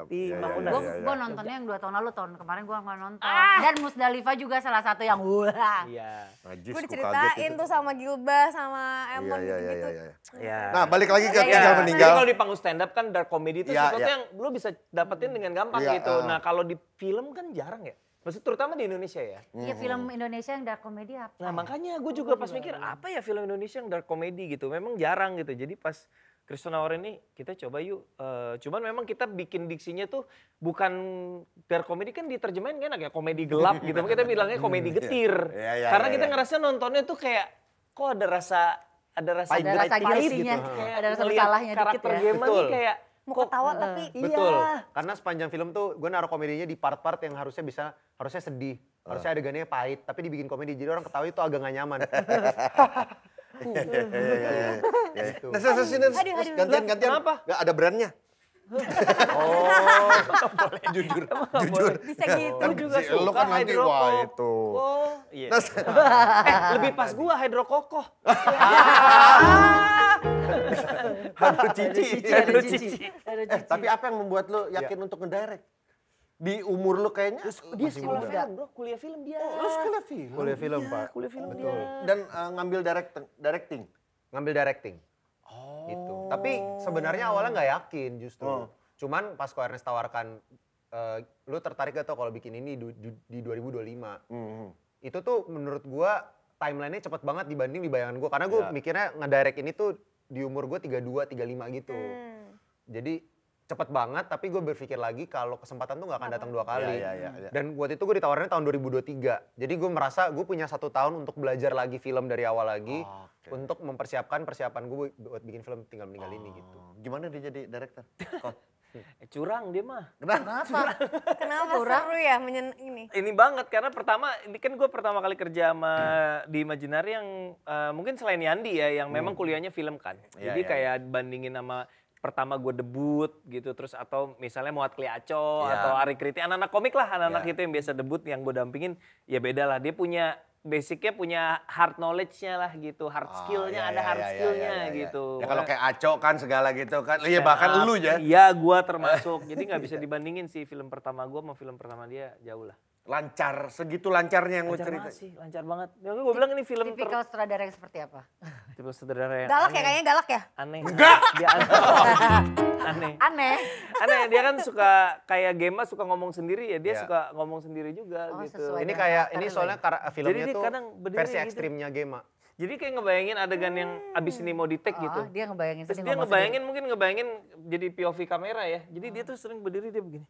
Di Mangkunegaran. Gue nontonnya yang 2 tahun lalu, tahun kemarin gue nggak nonton. Dan Musdalifah juga salah satu yang wah. Iya. Najis, Gue gua diceritain kaget itu. tuh sama Gilba, sama Emon Iya. gitu-gitu. Ya. Nah, balik lagi ke Iya, tinggal iya. meninggal. Jadi kalau di panggung stand up kan dark comedy itu Iya, sesuatu iya. yang lu bisa dapetin dengan gampang Iya, gitu. Nah kalau di film kan jarang ya. Maksud terutama di Indonesia ya. Iya, film Indonesia yang dark comedy apa? Nah makanya gue juga pas mikir apa ya film Indonesia yang dark comedy gitu. Memang jarang gitu. Jadi pas Kristen Hour ini kita coba yuk. Cuman memang kita bikin diksinya tuh bukan dark comedy, kan diterjemahin kan agak komedi gelap gitu. Kita bilangnya komedi getir. Karena kita ngerasa nontonnya tuh kayak kok ada rasa Ada rasa pahit guilty-nya, Kayak ada rasa ngeliat bersalahnya dikit karakter ya. Gemma nih Betul. kayak Mau ketawa tapi Betul. Karena sepanjang film tuh gue naruh komedinya di part-part yang harusnya sedih. Harusnya adegannya pahit, tapi dibikin komedi. Jadi orang ketawa itu agak gak nyaman. Nah, sini gantian. Kenapa? Nggak ada brandnya. Jujur. bisa gitu. Kan juga si suka lo kan nanti, hydro wah, coco. itu. Oh, iya. Lebih pas gua hydro kokoh. Aduh cici. Hydro cici. Tapi apa yang membuat lo yakin untuk ngedirect? Di umur lo kayaknya Dia masih sekolah muda. film bro, kuliah film dia. Lo sekolah film? Kuliah film, Pak. Kuliah film Betul. dia. Dan ngambil directing? Ngambil directing. Gitu. Tapi sebenarnya awalnya nggak yakin justru. Cuman pas Ko Ernest tawarkan, lu tertarik gak tau kalau bikin ini di 2025. Itu tuh menurut gua timeline-nya cepet banget dibanding di bayangan gua. Karena gua mikirnya ngedirect ini tuh di umur gua 32, 35 gitu. Jadi cepet banget, tapi gue berpikir lagi kalau kesempatan tuh gak akan datang dua kali. Iya. Dan buat itu gue ditawarinnya tahun 2023. Jadi gue merasa gue punya 1 tahun untuk belajar lagi film dari awal lagi. Untuk mempersiapkan persiapan gue buat bikin film Tinggal Meninggal ini gitu. Gimana dia jadi director? Curang dia mah. Kenapa? Kenapa seru ya ini? Ini banget karena pertama, ini kan gue pertama kali kerja sama di Imaginary yang mungkin selain Yandi ya, yang memang kuliahnya film kan. Jadi kayak bandingin sama pertama gue debut gitu, terus atau misalnya Muat Kliaco atau Ari Kriti, anak-anak komik lah, anak-anak itu yang biasa debut yang gue dampingin, ya beda lah. Dia punya basicnya, punya hard knowledge-nya lah gitu, hard skill-nya, ada hard skill-nya gitu. Ya kalau kayak Aco kan segala gitu kan, iya bahkan lu ya. Iya gue termasuk, jadi gak bisa dibandingin sih film pertama gue sama film pertama dia, jauh lah. Lancar, segitu lancarnya yang lu Lancar cerita. banget sih, lancar banget. Ya gue bilang ini film Tipikal sutradara yang seperti apa? tipe sutradara yang Galak ya, aneh. kayaknya galak ya? Aneh. Enggak! Dia aneh. Aneh. Aneh, dia kan suka kayak Gemma suka ngomong sendiri ya, dia Iya. suka ngomong sendiri juga Oh, gitu. sesuai. Ini Ada kayak, karakter ini lu soalnya filmnya Jadi dia tuh kadang berdiri versi gitu. ekstrimnya Gemma. Jadi kayak ngebayangin adegan yang abis ini mau di-take Oh, gitu. dia ngebayangin Terus sedih dia ngomong ngebayangin, mungkin ngebayangin jadi POV kamera ya. Jadi dia tuh sering berdiri dia begini.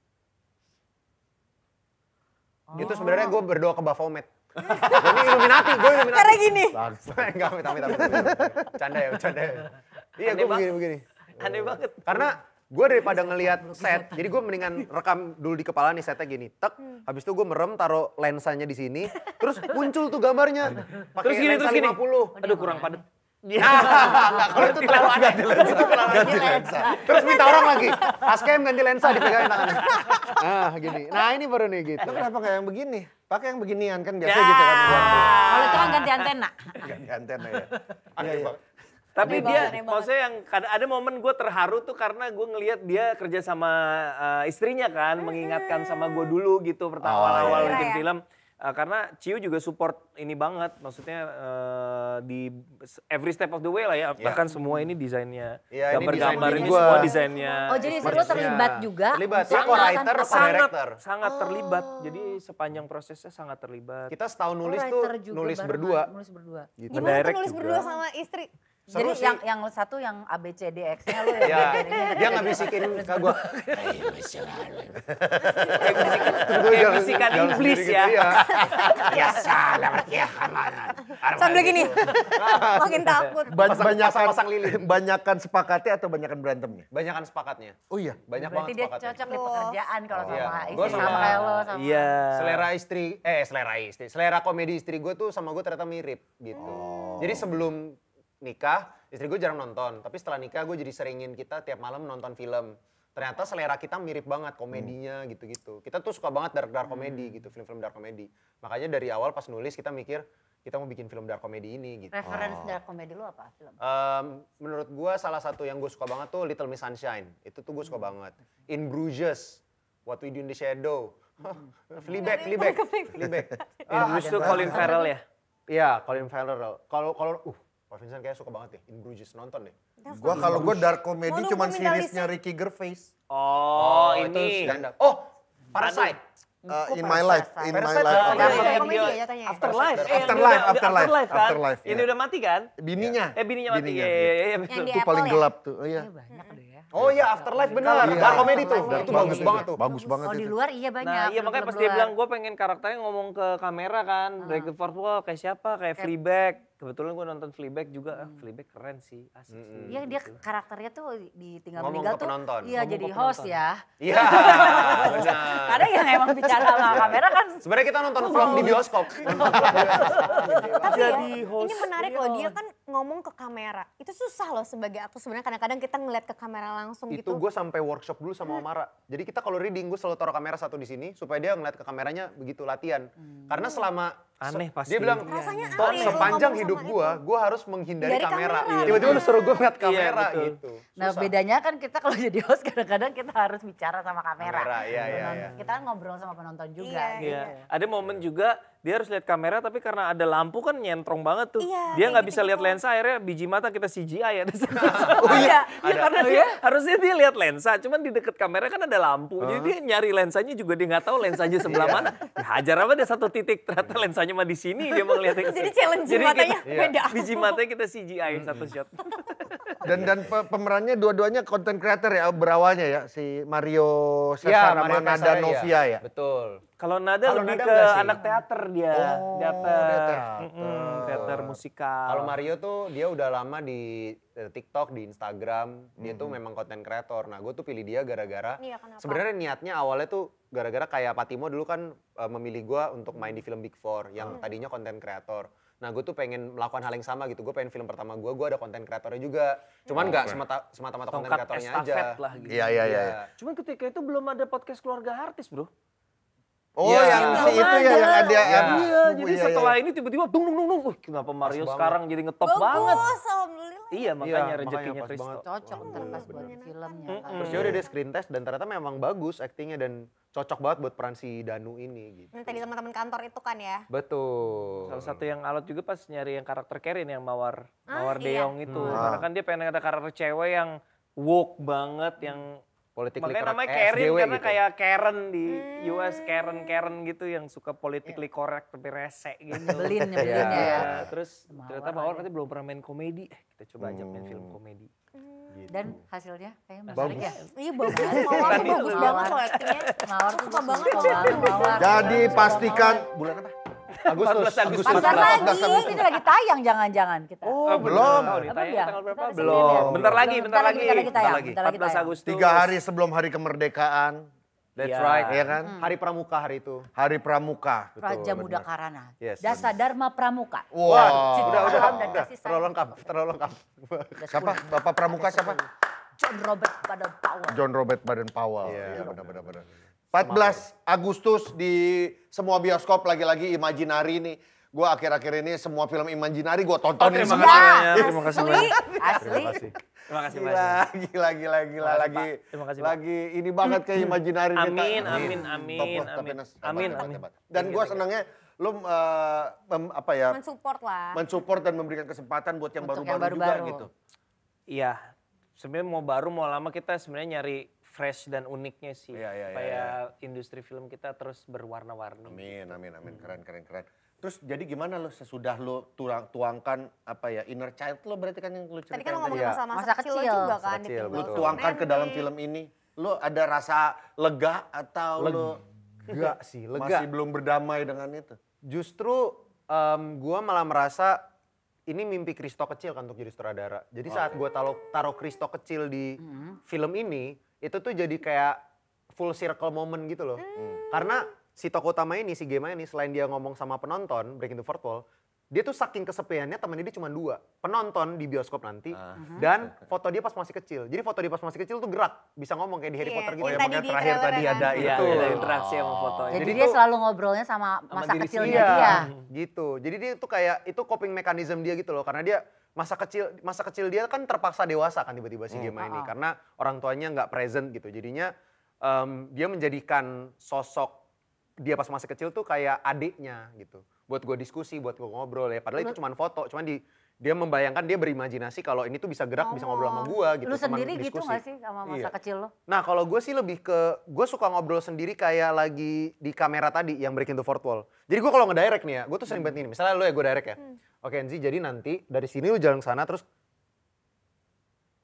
Itu sebenarnya gue berdoa ke Baphomet. Ini Illuminati, gue Illuminati. Karena gini. Enggak, amit. Canda ya. Iya, Aneh gue begini. Aneh banget. Karena gue daripada ngelihat set, jadi gue mendingan rekam dulu di kepala nih setnya gini, tek. Habis itu gue merem, taruh lensanya di sini, terus muncul tuh gambarnya. Pakai lensa 50. Aduh kurang padat. Kalau itu terlalu aneh. Ganti lensa. Terus minta orang lagi, Askem ganti lensa dipegangin tangannya. Nah gini, nah ini baru nih gitu. Lo kenapa kayak yang begini? Pakai yang beginian kan biasa gitu kan. Kalau itu kan ganti antena. Ganti antena ya. Aneh banget. Tapi Aneh dia, banget, aneh banget. maksudnya yang ada momen gue terharu tuh karena gue ngelihat dia kerja sama istrinya kan, mengingatkan sama gue dulu gitu pertama awal bikin Iya. film. Karena Ciu juga support ini banget, maksudnya di every step of the way lah ya, bahkan semua ini desainnya, Iya, ini gambar-gambar desain ini gua. semua desainnya. Oh jadi lo terlibat juga? Terlibat, untuk saya co-writer, melakukan sama director. sangat terlibat, jadi sepanjang prosesnya sangat terlibat. Kita setahun nulis tuh writer juga nulis barengan, berdua. Nulis berdua. Gitu. Gimana tuh Mendirect nulis juga. berdua sama istri? Seru Jadi sih. yang satu yang A B C D X-nya lo Ya, yang dia nggak bisikin ke gue. Kayak bisikan Inggris ya. Ya salah, ya kemana. Sambil gini, makin takut. Pasang lilin. Banyakan sepakati atau banyakan berantemnya? Banyakan sepakatnya. Oh iya. Banyak berarti banget dia sepakatnya. cocok di pekerjaan kalau Iya. sama Gua istri sama- sama kayak lo sama. Iya. Selera komedi istri gue tuh sama gue ternyata mirip gitu. Jadi sebelum nikah, istri gue jarang nonton. Tapi setelah nikah gue jadi seringin kita tiap malam nonton film. Ternyata selera kita mirip banget komedinya gitu-gitu. Kita tuh suka banget dark komedi gitu, film-film dark komedi. Makanya dari awal pas nulis kita mikir kita mau bikin film dark komedi ini gitu. Referensi dark comedy lo apa film? Menurut gue salah satu yang gue suka banget tuh Little Miss Sunshine. Itu tuh gue suka banget. In Bruges, What We Do in the Shadow. Fleabag. In Bruges tuh Colin Farrell ya. Iya, Colin Farrell. Kalau Pak Vincent kayak suka banget deh. In Bruges, nonton deh. Kalau gue dark comedy Mau cuman nunggu minta seriesnya Ricky Gervais. Oh, itu ini. stand up. Oh, Parasite. In My Life. In My Parasite, Life. Iya, Iya, iya, komedi iya. ya jatuhnya. Afterlife. Afterlife, yang dia udah- Afterlife, kan? Afterlife, Ini iya. udah mati kan? Bininya. Bininya mati. Bininya, Iya, iya, betul. Yang di Itu Apple paling ya? gelap tuh. Iya. Iya banyak deh ya. Oh iya, Afterlife benar. Iya. Dark komedi tuh. Dark Itu comedy. bagus banget tuh. Bagus banget Oh di itu. luar iya banyak. Nah iya makanya pas dia film-film bilang luar. gue pengen karakternya ngomong ke kamera kan. Break the fourth wall kayak siapa? Kayak Fleabag. Kebetulan gue nonton Fleabag juga. Fleabag keren sih. Asik sih. Iya dia karakternya tuh di tinggal Ngomong meninggal ke tuh. penonton. Iya Ngomong jadi ke host penonton. ya. Iya, benar. Kadang yang emang bicara sama kamera kan. Sebenarnya kita nonton vlog di bioskop. Tapi ya, Jadi host ini menarik loh, real. dia kan ngomong ke kamera. Itu susah loh sebagai aktor sebenarnya kadang-kadang kita ngeliat ke kamera langsung Itu gitu. gue sampai workshop dulu sama Omara. Jadi kita kalau reading gue selalu taruh kamera satu di sini supaya dia ngeliat ke kameranya begitu latihan. Karena selama Aneh pasti. dia bilang Rasanya "Toh, aneh sepanjang ngomong hidup sama gue harus menghindari Hindari kamera. kamera. Tiba-tiba lu suruh gue ngeliat Iya, kamera betul. gitu. Nah Susah. bedanya kan kita kalau jadi host kadang-kadang kita harus bicara sama kamera. Kamera, iya, iya, Penonton- iya. Kita kan ngobrol sama penonton juga. Iya, gitu. Iya. Ada momen juga dia harus lihat kamera tapi karena ada lampu kan nyentrong banget tuh. Iya, Dia kayak nggak bisa lihat gitu-gitu. lensa akhirnya biji mata kita CGI ya. Oh iya. Iya karena dia, harusnya dia lihat lensa, cuman di deket kamera kan ada lampu. Jadi dia nyari lensanya juga dia nggak tahu lensanya sebelah mana. Ya, hajar apa dia satu titik ternyata lensanya mah di sini dia mau ngeliatnya ke Jadi sini. challenge matanya beda. Biji matanya kita CGI satu shot. Dan pemerannya dua-duanya content creator ya berawalnya ya. Si Mario Iya, Cesar sama Mario Nada Cesar, Novia ya. Betul. Kalau Nada Kalau lebih Nada ke enggak sih? anak teater dia. Oh, teater. dia teater. Teater musikal. Kalau Mario tuh dia udah lama di TikTok, di Instagram, dia tuh memang konten kreator. Nah, gue tuh pilih dia gara-gara Iya, kenapa? sebenarnya niatnya awalnya tuh gara-gara kayak Patimo dulu kan memilih gue untuk main di film Big Four yang tadinya konten kreator. Nah, gue tuh pengen melakukan hal yang sama gitu. Gue pengen film pertama gue ada konten kreatornya juga. Cuman nggak semata-mata konten tongkat kreatornya estafet aja. lah gitu. Iya, iya, iya. Cuman ketika itu belum ada podcast keluarga artis bro. Oh Iya, yang iya. si itu ya yang ada. Iya. Iya, jadi iya, setelah iya. ini tiba-tiba dung dung dung dung. Wih, kenapa Mario banget. sekarang jadi ngetop banget? Bagus, alhamdulillah. Iya, makanya makanya rezekinya pas Kristo. banget. Cocok ntar pas buat filmnya. kan. Terus dia udah di screen test dan ternyata memang bagus aktingnya dan cocok banget buat peran si Danu ini gitu. Yang tadi teman-teman kantor itu kan ya. Betul. Salah satu yang alot juga pas nyari yang karakter Kerin yang Mawar iya. Deong itu. Karena kan dia pengen ada karakter cewek yang woke banget, yang Politically makanya correct, namanya Kerin SJW karena gitu. kayak Karen di US, Karen gitu yang suka politically correct tapi rese gitu. Nyebelin Iya. ya. Ya, terus Mawar ternyata Mawar katanya belum pernah main komedi. Kita coba ajak main film komedi. Dan hasilnya kayaknya Bagus. menarik ya. Iya bagus, Mawar tuh bagus banget loh aktingnya. Mawar tuh Suka banget suka banget Mawar. Jadi pastikan bulan apa? Agustus. Bentar lagi, ini lagi tayang jangan-jangan kita. Oh, belum. Tahu nih, Apa tayang dia? tanggal berapa? Bentar, Belum. Senin ya? Bentar lagi, bentar lagi. tayang, bentar lagi 14 tayang. Agustus. 3 hari sebelum hari kemerdekaan. That's Iya. right. Iya kan? Hari Pramuka hari itu. Hari Pramuka. Raja Betul, Muda benar. Karana. Yes, Dasa Dharma Pramuka. Wah. Alam dan Udah, kasih sayang. terlalu lengkap, terlalu lengkap. Ada Siapa? 10. Bapak Pramuka Ada siapa? 10. John Robert Baden Powell. John Robert Baden-Powell. Iya, Iya, benar. 14 Agustus di semua bioskop lagi-lagi Imaginary nih. Gue akhir-akhir ini semua film Imaginary gue tontonin terima semua. kasih banyak, terima kasih Asli, banyak. asli. Terima kasih Gila, banyak. gila. Lagi, Terima kasih, Pak. lagi ini banget kayak Imaginary. kita. Amin, Top amin, lah, amin, tapi amin. Nas, hebat, Amin, hebat, amin. hebat. Dan gue senangnya lu apa ya, Mensupport lah. mensupport dan memberikan kesempatan buat yang Untuk baru-baru yang juga baru-baru. gitu. Iya, sebenarnya mau baru mau lama kita sebenarnya nyari fresh dan uniknya sih. Iya, iya, supaya industri film kita terus berwarna-warni. Amin. Keren. Terus jadi gimana lo sesudah lo tuangkan apa ya inner child lo berarti kan yang lo Tadi ceritain kan lo ngomongin Iya. masalah masa Masa kecil kecil. juga kan. Masa kecil, ditinggal lo betul. tuangkan ke dalam nenek. film ini. Lo ada rasa lega atau lo Enggak sih, lega. masih belum berdamai dengan itu? Justru gue malah merasa ini mimpi Kristo kecil kan untuk jadi sutradara. Jadi saat gue taruh Kristo kecil di film ini, itu tuh jadi kayak full circle moment gitu loh. Karena si tokoh utama ini, si Gema ini, selain dia ngomong sama penonton, Breaking the Fourth Wall, dia tuh saking kesepiannya temennya dia cuma 2. Penonton di bioskop nanti, dan foto dia pas masih kecil. Jadi foto dia pas masih kecil tuh gerak, bisa ngomong kayak di Harry Iya, Potter gitu. yang Ya, tadi makanya di terakhir trailer tadi kan. ada Iya, itu. ada interaksi sama fotonya. Jadi Jadi dia tuh- selalu ngobrolnya sama masa diri kecilnya Iya, dia. gitu. Jadi dia tuh kayak itu coping mechanism dia gitu loh, karena dia masa kecil dia kan terpaksa dewasa kan tiba-tiba si Gema ini, karena orang tuanya nggak present gitu. Jadinya dia menjadikan sosok dia pas masih kecil tuh kayak adiknya gitu. Buat gue diskusi, buat gue ngobrol ya. Padahal itu cuma foto, cuman Dia membayangkan, dia berimajinasi kalau ini tuh bisa gerak, bisa ngobrol sama gua gitu. Lu teman sendiri gitu diskusi. gak sih sama masa Iya. kecil lo? Nah kalau gue sih lebih ke, gue suka ngobrol sendiri kayak lagi di kamera tadi yang breaking the fourth wall. Jadi gue kalau ngedirect nih ya, gue tuh sering banget gini, misalnya lu ya gue direct ya. Oke Enzi, jadi nanti dari sini lu jalan ke sana terus,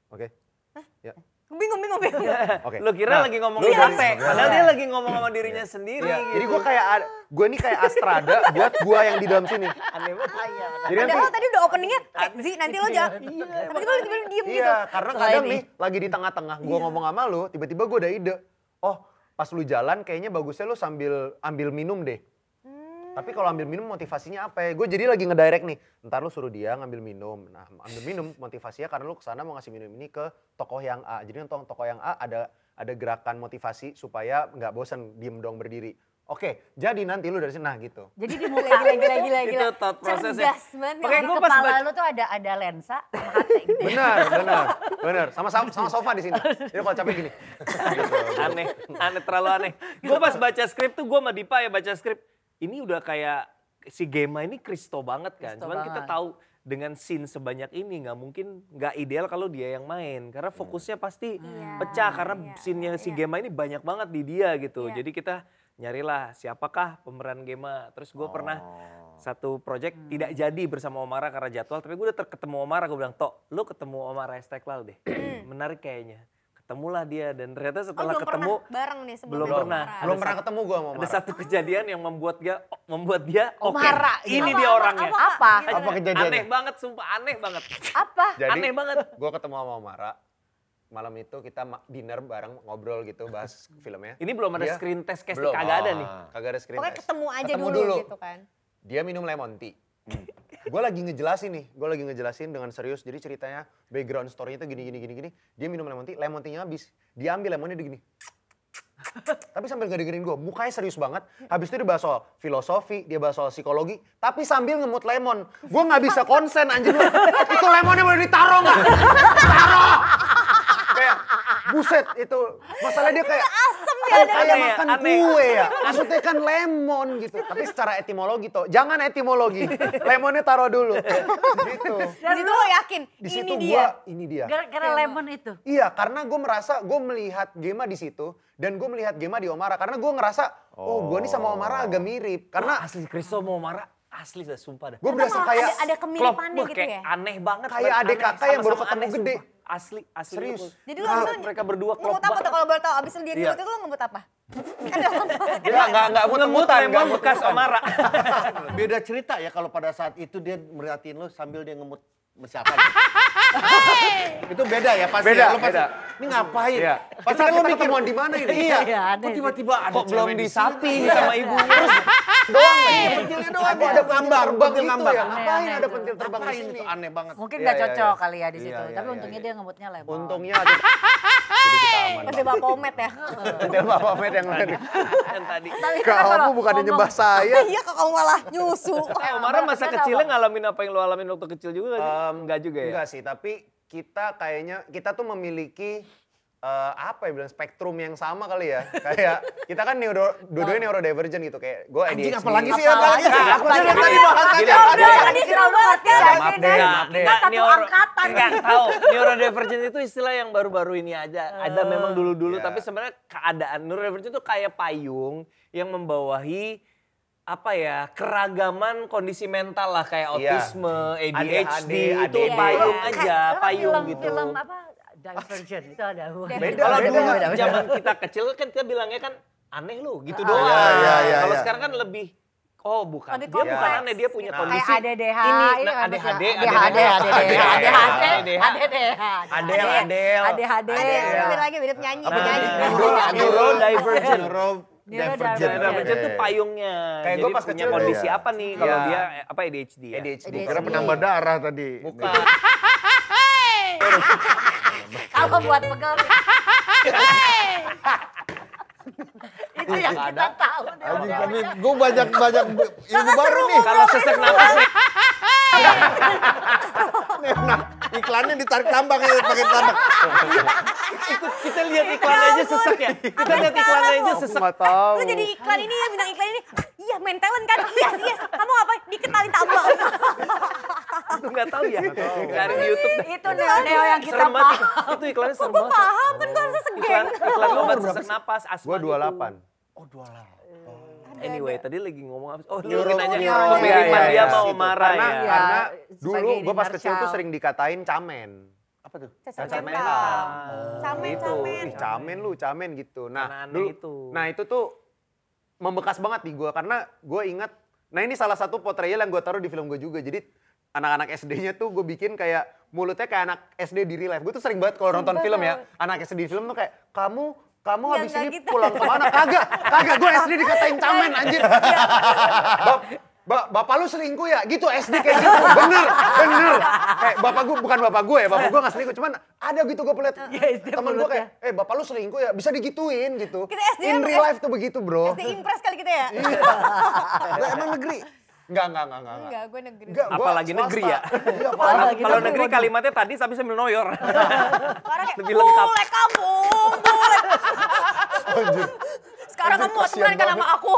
oke. Ya. Bingung. Oke. Lu kira Nah, lagi ngomong lu di dari- HP, padahal dia lagi ngomong sama dirinya sendiri. Iya, gitu. jadi gue kayak, gue nih kayak Astrada buat gue yang di dalam sini. Aneh banget. Jadi nanti, Padahal tadi udah openingnya, Zi nanti lo jalan. Tapi tiba-tiba lu diem gitu. iya, karena kadang nih lagi di tengah-tengah gue ngomong sama lu, tiba-tiba gue ada ide. Oh, pas lu jalan kayaknya bagusnya lu sambil ambil minum deh. Tapi kalau ambil minum motivasinya apa ya? Gue jadi lagi ngedirect nih. Ntar lu suruh dia ngambil minum. Nah, ambil minum motivasinya karena lu kesana mau ngasih minum ini ke tokoh yang A. Jadi untuk tokoh yang A ada gerakan motivasi supaya nggak bosan diem dong berdiri. Oke, jadi nanti lu dari sini nah gitu. Jadi di muka Gila. Itu thought prosesnya. Cerdas banget. Makanya di gue pas kepala baca, lu tuh ada lensa sama hati gitu ya. Benar. Sama sofa di sini. Jadi kalau capek gini. aneh terlalu aneh. Gue pas baca skrip tuh gue sama Dipa ya baca skrip. Ini udah kayak si Gema ini Kristo banget kan. Kristo Cuman kita banget. tahu dengan scene sebanyak ini nggak mungkin nggak ideal kalau dia yang main. Karena fokusnya pasti pecah karena scene-nya si Gema ini banyak banget di dia gitu. Jadi kita nyarilah siapakah pemeran Gema. Terus gue pernah satu project tidak jadi bersama Omara karena jadwal. Tapi gue udah ketemu Omara, gue bilang, Tok, lu ketemu Omara Esteklau deh. Menarik kayaknya. Ketemulah dia dan ternyata setelah belum ketemu pernah bareng nih sebelum belum main pernah. Omara. Belum pernah ketemu gue sama ada Omara. satu kejadian yang membuat dia oke. Omara, Ini gitu. dia orangnya. Apa? Apa kejadiannya? Aneh banget, sumpah aneh banget. Apa? Jadi Aneh banget. gue ketemu sama Omara. Malam itu kita dinner bareng ngobrol gitu bahas filmnya. Ini belum ada Dia- screen test casting, belum. kagak ada nih. Kagak ada screen Pokoknya test. ketemu aja Ketemu dulu gitu kan. Dia minum lemon tea. Gue lagi ngejelasin dengan serius. Jadi ceritanya background story-nya itu gini. Dia minum lemon tea-nya habis. Dia ambil lemonnya dia gini. Tapi sambil nggak dengerin gue, mukanya serius banget. Habis itu dia bahas soal filosofi, dia bahas soal psikologi. Tapi sambil ngemut lemon. Gue nggak bisa konsen anjir lu. Itu lemonnya boleh ditaruh nggak? Taruh! Kayak buset itu. Masalah dia kayak Asem ya. kayak Aneh ya, makan aneh. kue ya. Maksudnya kan lemon gitu. Tapi secara etimologi toh, jangan etimologi. Lemonnya taruh dulu. Gitu. Di situ lo yakin Di situ ini dia. ini dia. Gara-gara lemon itu. Iya, karena gue merasa gue melihat Gema di situ dan gue melihat Gema di Omara karena gue ngerasa gue nih sama Omara agak mirip karena Asli Kristo mau marah, asli dah sumpah dah. gue berasa Malah kayak ada kemiripannya Wah, gitu kayak ya. aneh banget. Kayak aneh, adik kakak yang baru sama-sama ketemu aneh, gede. sumpah. Asli Serius. betul. Jadi lo Nah, abis itu mereka berdua klop ngemut apa tuh banget. kalau boleh tahu? Abis dia Iya. ngemut itu lo ngemut apa? Kan dalam dia nggak Ngemut lemon bekas Omara. Beda cerita ya kalau pada saat itu dia merhatiin lo sambil dia ngemut siapa. Itu beda ya pasti. Beda, ya. Lo pasti, beda. ini ngapain? Iya. Pasti kan lo mikir ketemuan di mana ini? Iya. Iya, ada Kok sih. tiba-tiba ada Kok belum cewek di disapi sini? sama ibunya. Doang lagi. Pentilnya doang. Kok ada ngambang, pentil pentil gitu ngambang. ya? Ngapain Aneh ada itu. pentil terbang di Ngapain sini? itu aneh banget. Mungkin Iya, nggak iya, cocok iya. kali ya di situ. Iya, iya, Tapi iya, untungnya iya. dia ngemutnya lemon. Untungnya jadi kita aman. Udah bawa pomet ya. Pentil Bapak Med yang lain. Yang tadi. Tapi kan kalau Kamu bukannya ngomong- nyembah saya. Iya kok kamu malah nyusu. Omara masa Kita kecilnya apa? ngalamin apa yang lo alamin waktu kecil juga gak sih? Enggak juga ya? Enggak sih, tapi kita tuh memiliki apa ya bilang spektrum yang sama kali ya. Kayak kita kan dua-duanya neurodivergent gitu kayak gue ADHD. Anjing apalagi sih? Apalagi Apalagi sih? apa? Dari tadi bahasannya Udah, apa? tadi seru banget kan. Maaf deh, maaf deh. Kita satu angkatan. Enggak tahu. Neurodivergent itu istilah yang baru-baru ini aja. Ada memang dulu-dulu, Iya. tapi sebenarnya keadaan neurodivergent itu kayak payung yang membawahi apa ya, keragaman kondisi mental lah kayak Iya. autisme, ADHD, itu ADD. payung Kayak aja, payung gitu. Film apa? Divergent itu ada. Beda, Kalau beda. dulu zaman kita kecil kan kita bilangnya kan aneh lu gitu doang. iya, Kalau iya. sekarang kan lebih bukan. Lebih Dia bukan kompleks. aneh, dia punya Nah. kondisi. Kayak ADDH, ini, ini nah, kan ADHD, Ada yang lagi beda penyanyi. Nah, penyanyi. neurodivergent. Neurodivergent. Neurodivergent itu payungnya. Kayak Jadi gua pas punya kecil kondisi iya. apa nih kalau Iya. dia apa ADHD ya? ADHD. Kira penambah darah tadi. Bukan. Kalau buat pegel. Itu yang kita tahu. deh. Anjing, tapi gue banyak ilmu baru nih. Kalau sesak napas nih, Nah, iklannya ditarik tambang ya, pakai tambang. kita lihat iklan aja sesak ya. Kita lihat iklan aja sesak. Nggak tahu. Lu jadi iklan ini ya, bintang iklan ini. Iya main talent kan? Iya, kamu apa? Diketalin tambang. Lu nggak tahu ya? Cari di YouTube. Itu Neo yang kita Serem banget. paham. Itu iklannya serem Gue banget. paham kan gue harusnya segeng. Iklan obat sesak napas, asma. Gue gitu. 28. Oh 28. Anyway, tadi lagi ngomong apa? Oh, Neuro, lu nanya neuro. pemiripan Iya, dia iya, sama gitu. Omara Karena, ya. karena Sebagai dulu gue pas kecil tuh Marshall. sering dikatain camen. Apa tuh? Cacar mental. mental. Oh, Camen, itu. camen. Ih, camen lu, camen gitu. Nah, Aneh-aneh dulu, itu. nah itu tuh membekas banget di gue karena gue ingat. Nah ini salah satu portrayal yang gue taruh di film gue juga. Jadi anak-anak SD-nya tuh gue bikin kayak mulutnya kayak anak SD di real life. Gue tuh sering banget kalau nonton film ya, anak SD di film tuh kayak kamu habis nggak ini gitu. pulang kemana? Kagak, gue SD dikatain camen anjir. Bapak lu selingkuh ya? Gitu SD kayak gitu, bener. Kayak bapak gue, bukan bapak gue ya, bapak gue gak selingkuh. Cuman ada gitu gue liat temen gue kayak, bapak lu selingkuh ya? Bisa digituin gitu. Kita SD In real life tuh begitu bro. SD Impres kali kita ya? Lah emang negeri. Enggak. Enggak, gue negeri. Enggak, gua Apalagi swasta. negeri ya. Iya, Kalau negeri kalimatnya tadi tapi sambil noyor. Sekarang kayak, Lebih lengkap. bule kampung, bule. Sekarang kamu mau kasihan temenan kan sama aku.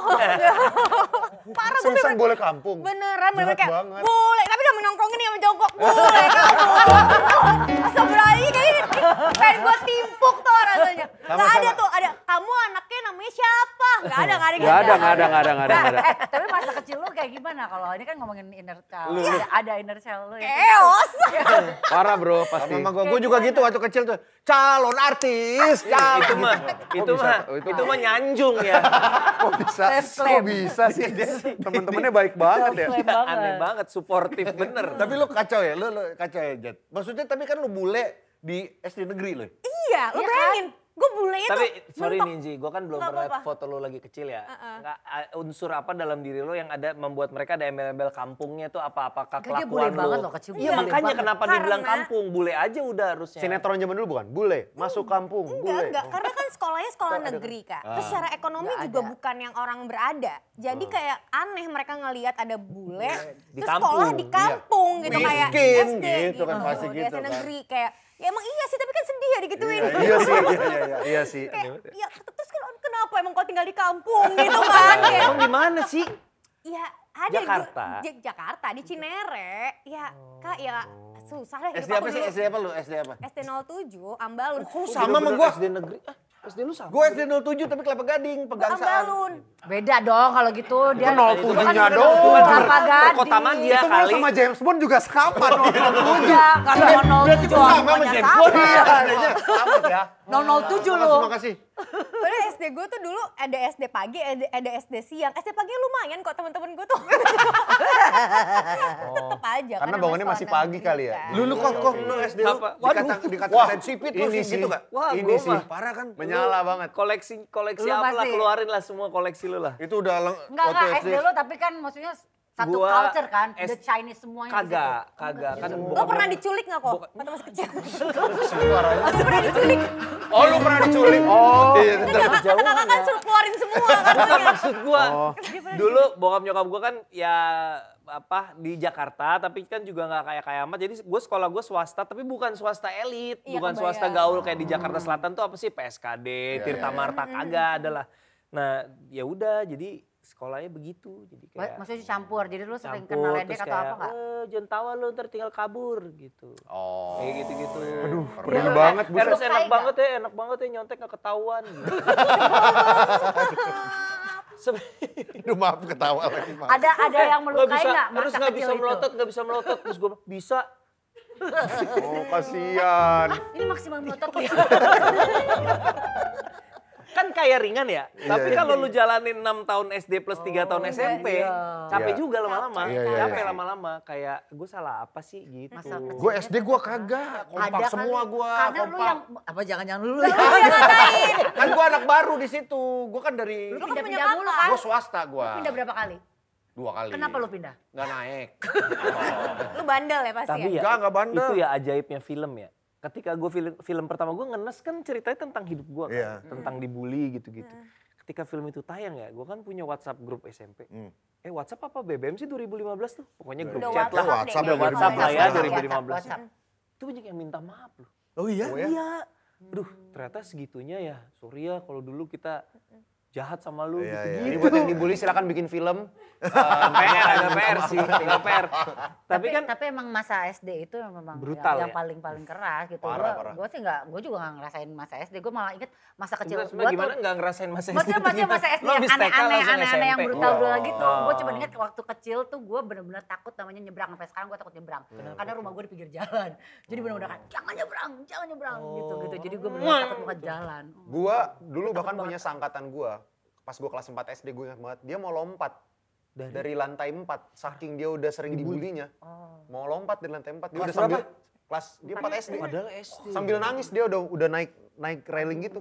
Parah gue Seriusan bener. boleh kampung. Beneran, bener Jahat kayak, banget. bule. Tapi udah menongkrongin yang menjongkok, bule kampung. Astagfirullahaladzim, kayak gue timpuk tuh rasanya. Gak ada tuh, ada, kamu anaknya namanya siapa? Gak ada gitu. Enggak ada. Tapi masa kecil lu kayak gimana? Kalau ini kan ngomongin inner child. Ada inner child lu ya. Chaos. Parah bro, pasti. Sama gue juga gitu waktu kecil tuh. Calon artis. Itu mah nyanjung ya. Kok bisa sih dia? Temen-temennya baik banget ya. Aneh banget, suportif bener. Tapi lu kacau ya, lu kacau ya Jet. Maksudnya tapi kan lu bule di SD negeri lo. Iya, lo bayangin. Gue bulenya tuh Tapi sorry mentok. Ninji, gue kan belum Nggak pernah apa-apa. foto lo lagi kecil ya. Nggak, unsur apa dalam diri lo yang ada membuat mereka ada embel-embel kampungnya tuh apakah Dia bule kelakuan banget lo? loh, kecil Iya bule makanya banget. kenapa Karena- dibilang kampung, bule aja udah harusnya. Sinetron zaman dulu bukan? Bule, masuk kampung, bule. Enggak. Karena kan sekolahnya sekolah negeri, Kak. Terus secara ekonomi Nggak juga ada. bukan yang orang berada. Jadi kayak aneh mereka ngelihat ada bule, Di terus kampung. sekolah di kampung gitu kayak Miskin, SD gitu kan, pasti di gitu SD kan. negeri kayak ya emang iya sih tapi kan sedih ya digituin. Iya sih. Kayak ya terus kenapa emang kau tinggal di kampung gitu kan? Kayak, Emang di mana sih? ya ada Jakarta? Jakarta di Cinere. Ya Kak ya susah deh. SD apa sih? SD apa lu? SD apa? SD 07 Ambalun. Sama sama gua. SD negeri. SD lu sama? Gue SD 07 tapi Kelapa Gading, Pegangsaan. Ambalun. Beda dong kalau gitu. Dia 07-nya kan dong. Kelapa Gading. Perkotaan dia Itu mah kali. sama James Bond juga sekampan. Iya, kalau 007 Sama sama orangnya James sama. Bond. Iya, adanya selamat ya. 007 lu. Makasih. Padahal SD gue tuh dulu ada SD pagi, ada SD siang. SD pagi lumayan kok teman-teman gue tuh. Tetep aja. Karena kan bangunnya namanya masih sekolah pagi negeri kali ya? kan. Lu lu SD lu Apa? dikata-katain sipit lu ini sih sih. gitu gak? Wah, Ini gua sih. mah Parah kan? Menyala banget. koleksi Lu apa lah, pasti. keluarin lah semua koleksi lu lah. Itu udah Enggak, SD lu tapi kan maksudnya satu Gua culture kan. The S- Chinese semuanya di situ. Kagak. Kan Lo pernah diculik gak kok? Bukan. Waktu masih kecil. Lo pernah diculik? Oh lu pernah diculik? Oh. Kakak kan suruh keluarin semua katanya. Maksud gua, dulu bokap nyokap gua kan ya apa di Jakarta tapi kan juga nggak kayak amat. Jadi gue sekolah gue swasta tapi bukan swasta elit, Iya, bukan kebayang. swasta gaul kayak di Jakarta Selatan tuh apa sih PSKD, Tirta Marta kagak adalah. Nah, ya udah jadi sekolahnya begitu. Jadi kayak Maksudnya campur. Jadi lu sering campur, kena ledek terus atau apa kayak, enggak? jangan tawa lu ntar tinggal kabur gitu. Oh. Kayak gitu-gitu. Aduh, perih banget. Terus Buset. enak banget ya nyontek gak ketahuan gitu. Aduh maaf ketawa lagi maaf. Ada yang melukai enggak Terus masa nggak kecil bisa itu? melotot, nggak bisa melotot. Terus gue bisa. Oh kasihan. Ini maksimal melotot kok. Kan kayak ringan ya. Tapi kalau lu jalanin 6 tahun SD plus 3 tahun SMP, capek Iya. juga lama-lama. Iya, iya, Capek iya. lama-lama. Kayak gue salah apa sih gitu. Masa kecil. Gue SD gue kagak, kompak Ada semua kali. gue, Karena lu kompak. yang apa jangan-jangan lu Lu yang ngatain. Kan gue anak baru di situ, gue kan dari, Lu kan punya pindah-pindah mulu kakak. kan? gue swasta gue. Pindah berapa kali? 2 kali. Kenapa lu pindah? Gak naik. Lu bandel ya pasti Tapi ya? ya, Nggak bandel. itu ya ajaibnya film ya. Ketika gue film pertama gue ngenes kan ceritanya tentang hidup gue kan. Iya. Tentang dibully gitu-gitu. Ketika film itu tayang ya, gue kan punya WhatsApp grup SMP. WhatsApp apa BBM sih 2015 tuh? Pokoknya grup Udah chat lah. WhatsApp deh, ya, WhatsApp lah ya WhatsApp, 2015. WhatsApp. Itu banyak yang minta maaf loh. Oh iya? Iya. Aduh, ternyata segitunya ya. Sorry ya kalau dulu kita jahat sama lu Iya, iya. Ini gitu-gitu. buat yang dibully silakan bikin film. Ada PR sih, ada PR. Tapi kan tapi emang masa SD itu memang Brutal yang ya? paling keras gitu. Parah. Gue sih gue juga gak ngerasain masa SD. Gue malah inget masa kecil gue sebenarnya gimana tuh. nggak ngerasain masa SD? Maksudnya masa SD Lo yang habis TK langsung aneh-aneh yang SMP. brutal-brutal gitu. Oh. Gue cuma inget waktu kecil tuh gue bener-bener takut namanya nyebrang. Sampai sekarang gue takut nyebrang. Karena rumah gue di pinggir jalan. Jadi bener-bener kan jangan nyebrang gitu. Jadi gue bener-bener takut bukan jalan. Gua dulu bahkan punya seangkatan gua. Pas gua kelas 4 SD gue ingat banget. Dia mau lompat. Dari lantai 4. Saking dia udah sering dibulinya. Mau lompat dari lantai 4. Dia Kelas udah sambil berapa? dia 4 SD. Padahal SD. Sambil nangis dia udah naik railing gitu.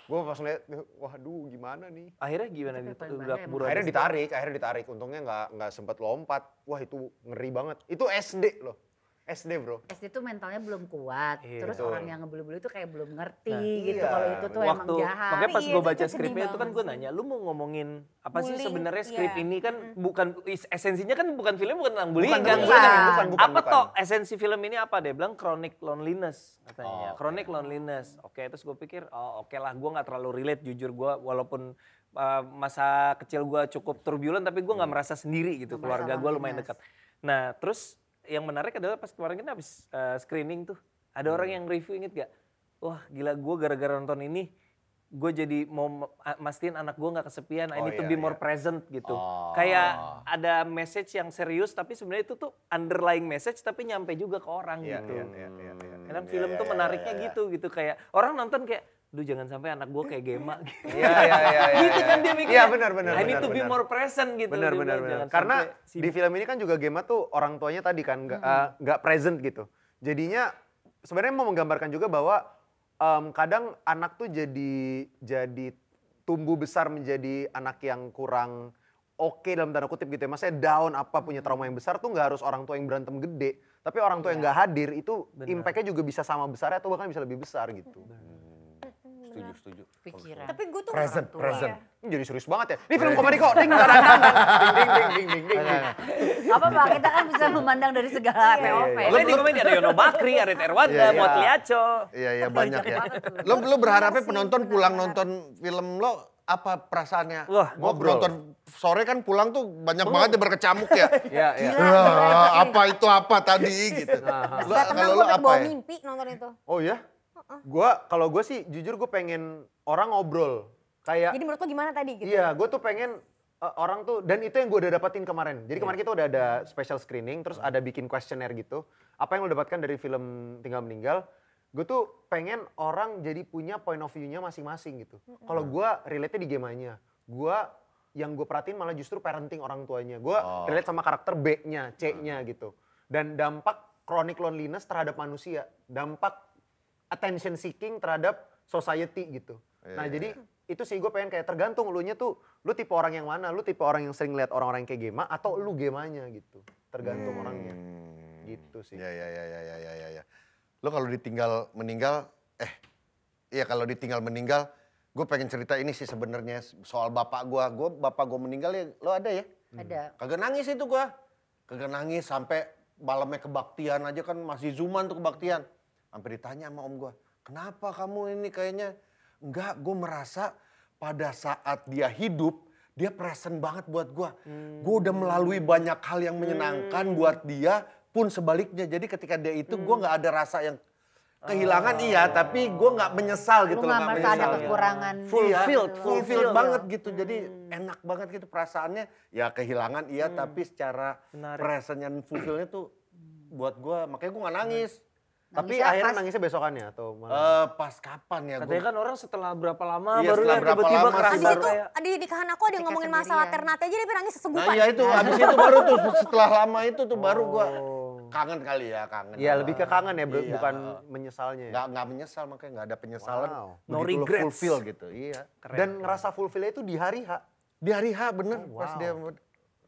Gua pas ngeliat, waduh gimana nih. Akhirnya gimana Itu gitu? paling Udah bahaya keburu Akhirnya habis. ditarik. Untungnya nggak sempet lompat. Wah itu ngeri banget. Itu SD loh. SD bro. SD tuh mentalnya belum kuat. Iya. Terus Betul. orang yang ngebully-bully itu kayak belum ngerti Nah, gitu. iya. Kalau itu tuh emang Waktu jahat. makanya pas Iya, gue itu baca sedih skripnya itu kan banget gue sih. nanya, lu mau ngomongin apa sih Bullying, sebenarnya skrip iya. ini kan bukan esensinya kan bukan film bukan tentang bullying Bukan, kan. bukan. Apa toh esensi film ini apa? Dia bilang chronic loneliness katanya. Oh, Chronic loneliness. Oke, terus gue pikir oke lah gue nggak terlalu relate jujur gue walaupun masa kecil gue cukup turbulent tapi gue nggak merasa sendiri gitu. Nggak Keluarga merasa gue lumayan loneliness. dekat. Nah terus yang menarik adalah pas kemarin kita habis screening tuh ada orang yang review inget gak? Wah gila gue gara-gara nonton ini gue jadi mau mastiin anak gue nggak kesepian. I Oh, need to iya, be more iya. present gitu. Oh. Kayak ada message yang serius tapi sebenarnya itu tuh underlying message tapi nyampe juga ke orang Iya, gitu. iya. Karena film tuh menariknya gitu kayak orang nonton kayak, duh jangan sampai anak gue kayak Gema gitu. Iya. Gitu kan dia mikirnya. Iya benar. I need to be more present gitu. Benar. Dia bilang, jangan Karena sampai di film ini kan juga Gema tuh orang tuanya tadi kan nggak present gitu. Jadinya sebenarnya mau menggambarkan juga bahwa kadang anak tuh jadi tumbuh besar menjadi anak yang kurang oke dalam tanda kutip gitu ya. Maksudnya down punya trauma yang besar tuh nggak harus orang tua yang berantem gede. Tapi orang tua yang nggak hadir itu impact-nya juga bisa sama besarnya atau bahkan bisa lebih besar gitu. Setuju. Pikiran. Tapi gue tuh Present. Ini jadi serius banget ya. Ini film komedi kok. Ding, ding. Apa Pak, kita kan bisa memandang dari segala POV. Pokoknya di komedi ada Yono Bakri, Arit Erwanda, Iya, iya. Muat Liaco. Iya banyak ya. banget tuh. Lo berharapnya penonton pulang nonton film lo apa perasaannya? Wah, Gua ngobrol. nonton sore kan pulang tuh banyak banget yang berkecamuk ya. Iya. Apa itu apa tadi gitu. Lo, Gak tenang kalau gue lo apa bawa ya? mimpi nonton itu. Oh ya? Kalau gue sih jujur gue pengen orang ngobrol. Kayak Jadi menurut lo gimana tadi gitu? iya, gue tuh pengen orang tuh, dan itu yang gue udah dapetin kemarin. Jadi kemarin kita udah ada special screening, terus ada bikin questionnaire gitu. Apa yang lo dapatkan dari film Tinggal Meninggal? Gue tuh pengen orang jadi punya point of view-nya masing-masing gitu. Kalau gue relate-nya di Gemanya. Yang gue perhatiin malah justru parenting orang tuanya. Gue relate sama karakter B-nya, C-nya gitu. Dan dampak chronic loneliness terhadap manusia. Dampak attention seeking terhadap society gitu. Nah jadi itu sih gue pengen kayak tergantung lu tipe orang yang mana, lu tipe orang yang sering lihat orang-orang yang kayak Gema atau lu Gemanya gitu. Tergantung orangnya. Gitu sih. Ya. Lo kalau ditinggal meninggal, kalau ditinggal meninggal, gue pengen cerita ini sih sebenarnya soal bapak gue. Bapak gue meninggal ya, lo ada ya? Ada. Kagak nangis itu gue. Kagak nangis sampai malamnya kebaktian aja kan masih Zuman tuh kebaktian. Sampai ditanya sama om gue, kenapa kamu ini kayaknya? Enggak, gue merasa pada saat dia hidup, dia present banget buat gue. Gue udah melalui banyak hal yang menyenangkan buat dia, pun sebaliknya. Jadi ketika dia itu, gue gak ada rasa yang kehilangan iya, tapi gue gak menyesal gitu. Lu gak merasa ada kekurangan. Fulfilled banget gitu. Jadi enak banget gitu perasaannya. Ya kehilangan iya, tapi secara present dan fulfillnya tuh buat gue, makanya gue gak nangis. Tapi Nangisnya akhirnya pas- nangisnya besokannya atau malah? Pas kapan ya? Katanya kan orang setelah berapa lama Iya, baru setelah ya berapa tiba-tiba lama kerasa sih Abis baru itu kayak di nikahan aku ada yang ngomongin masalah sendirian. Ternate aja dia nangis Nah sesungguhan. iya itu, abis itu baru tuh setelah lama itu tuh baru gua kangen kali ya, kangen. Iya lebih ke kangen ya, Iya. bukan menyesalnya ya. Nggak menyesal, makanya nggak ada penyesalan. Wow. No Begitu lo regrets. fulfill gitu, iya. Dan ngerasa fulfill itu di hari H. Di hari H bener, pas wow. dia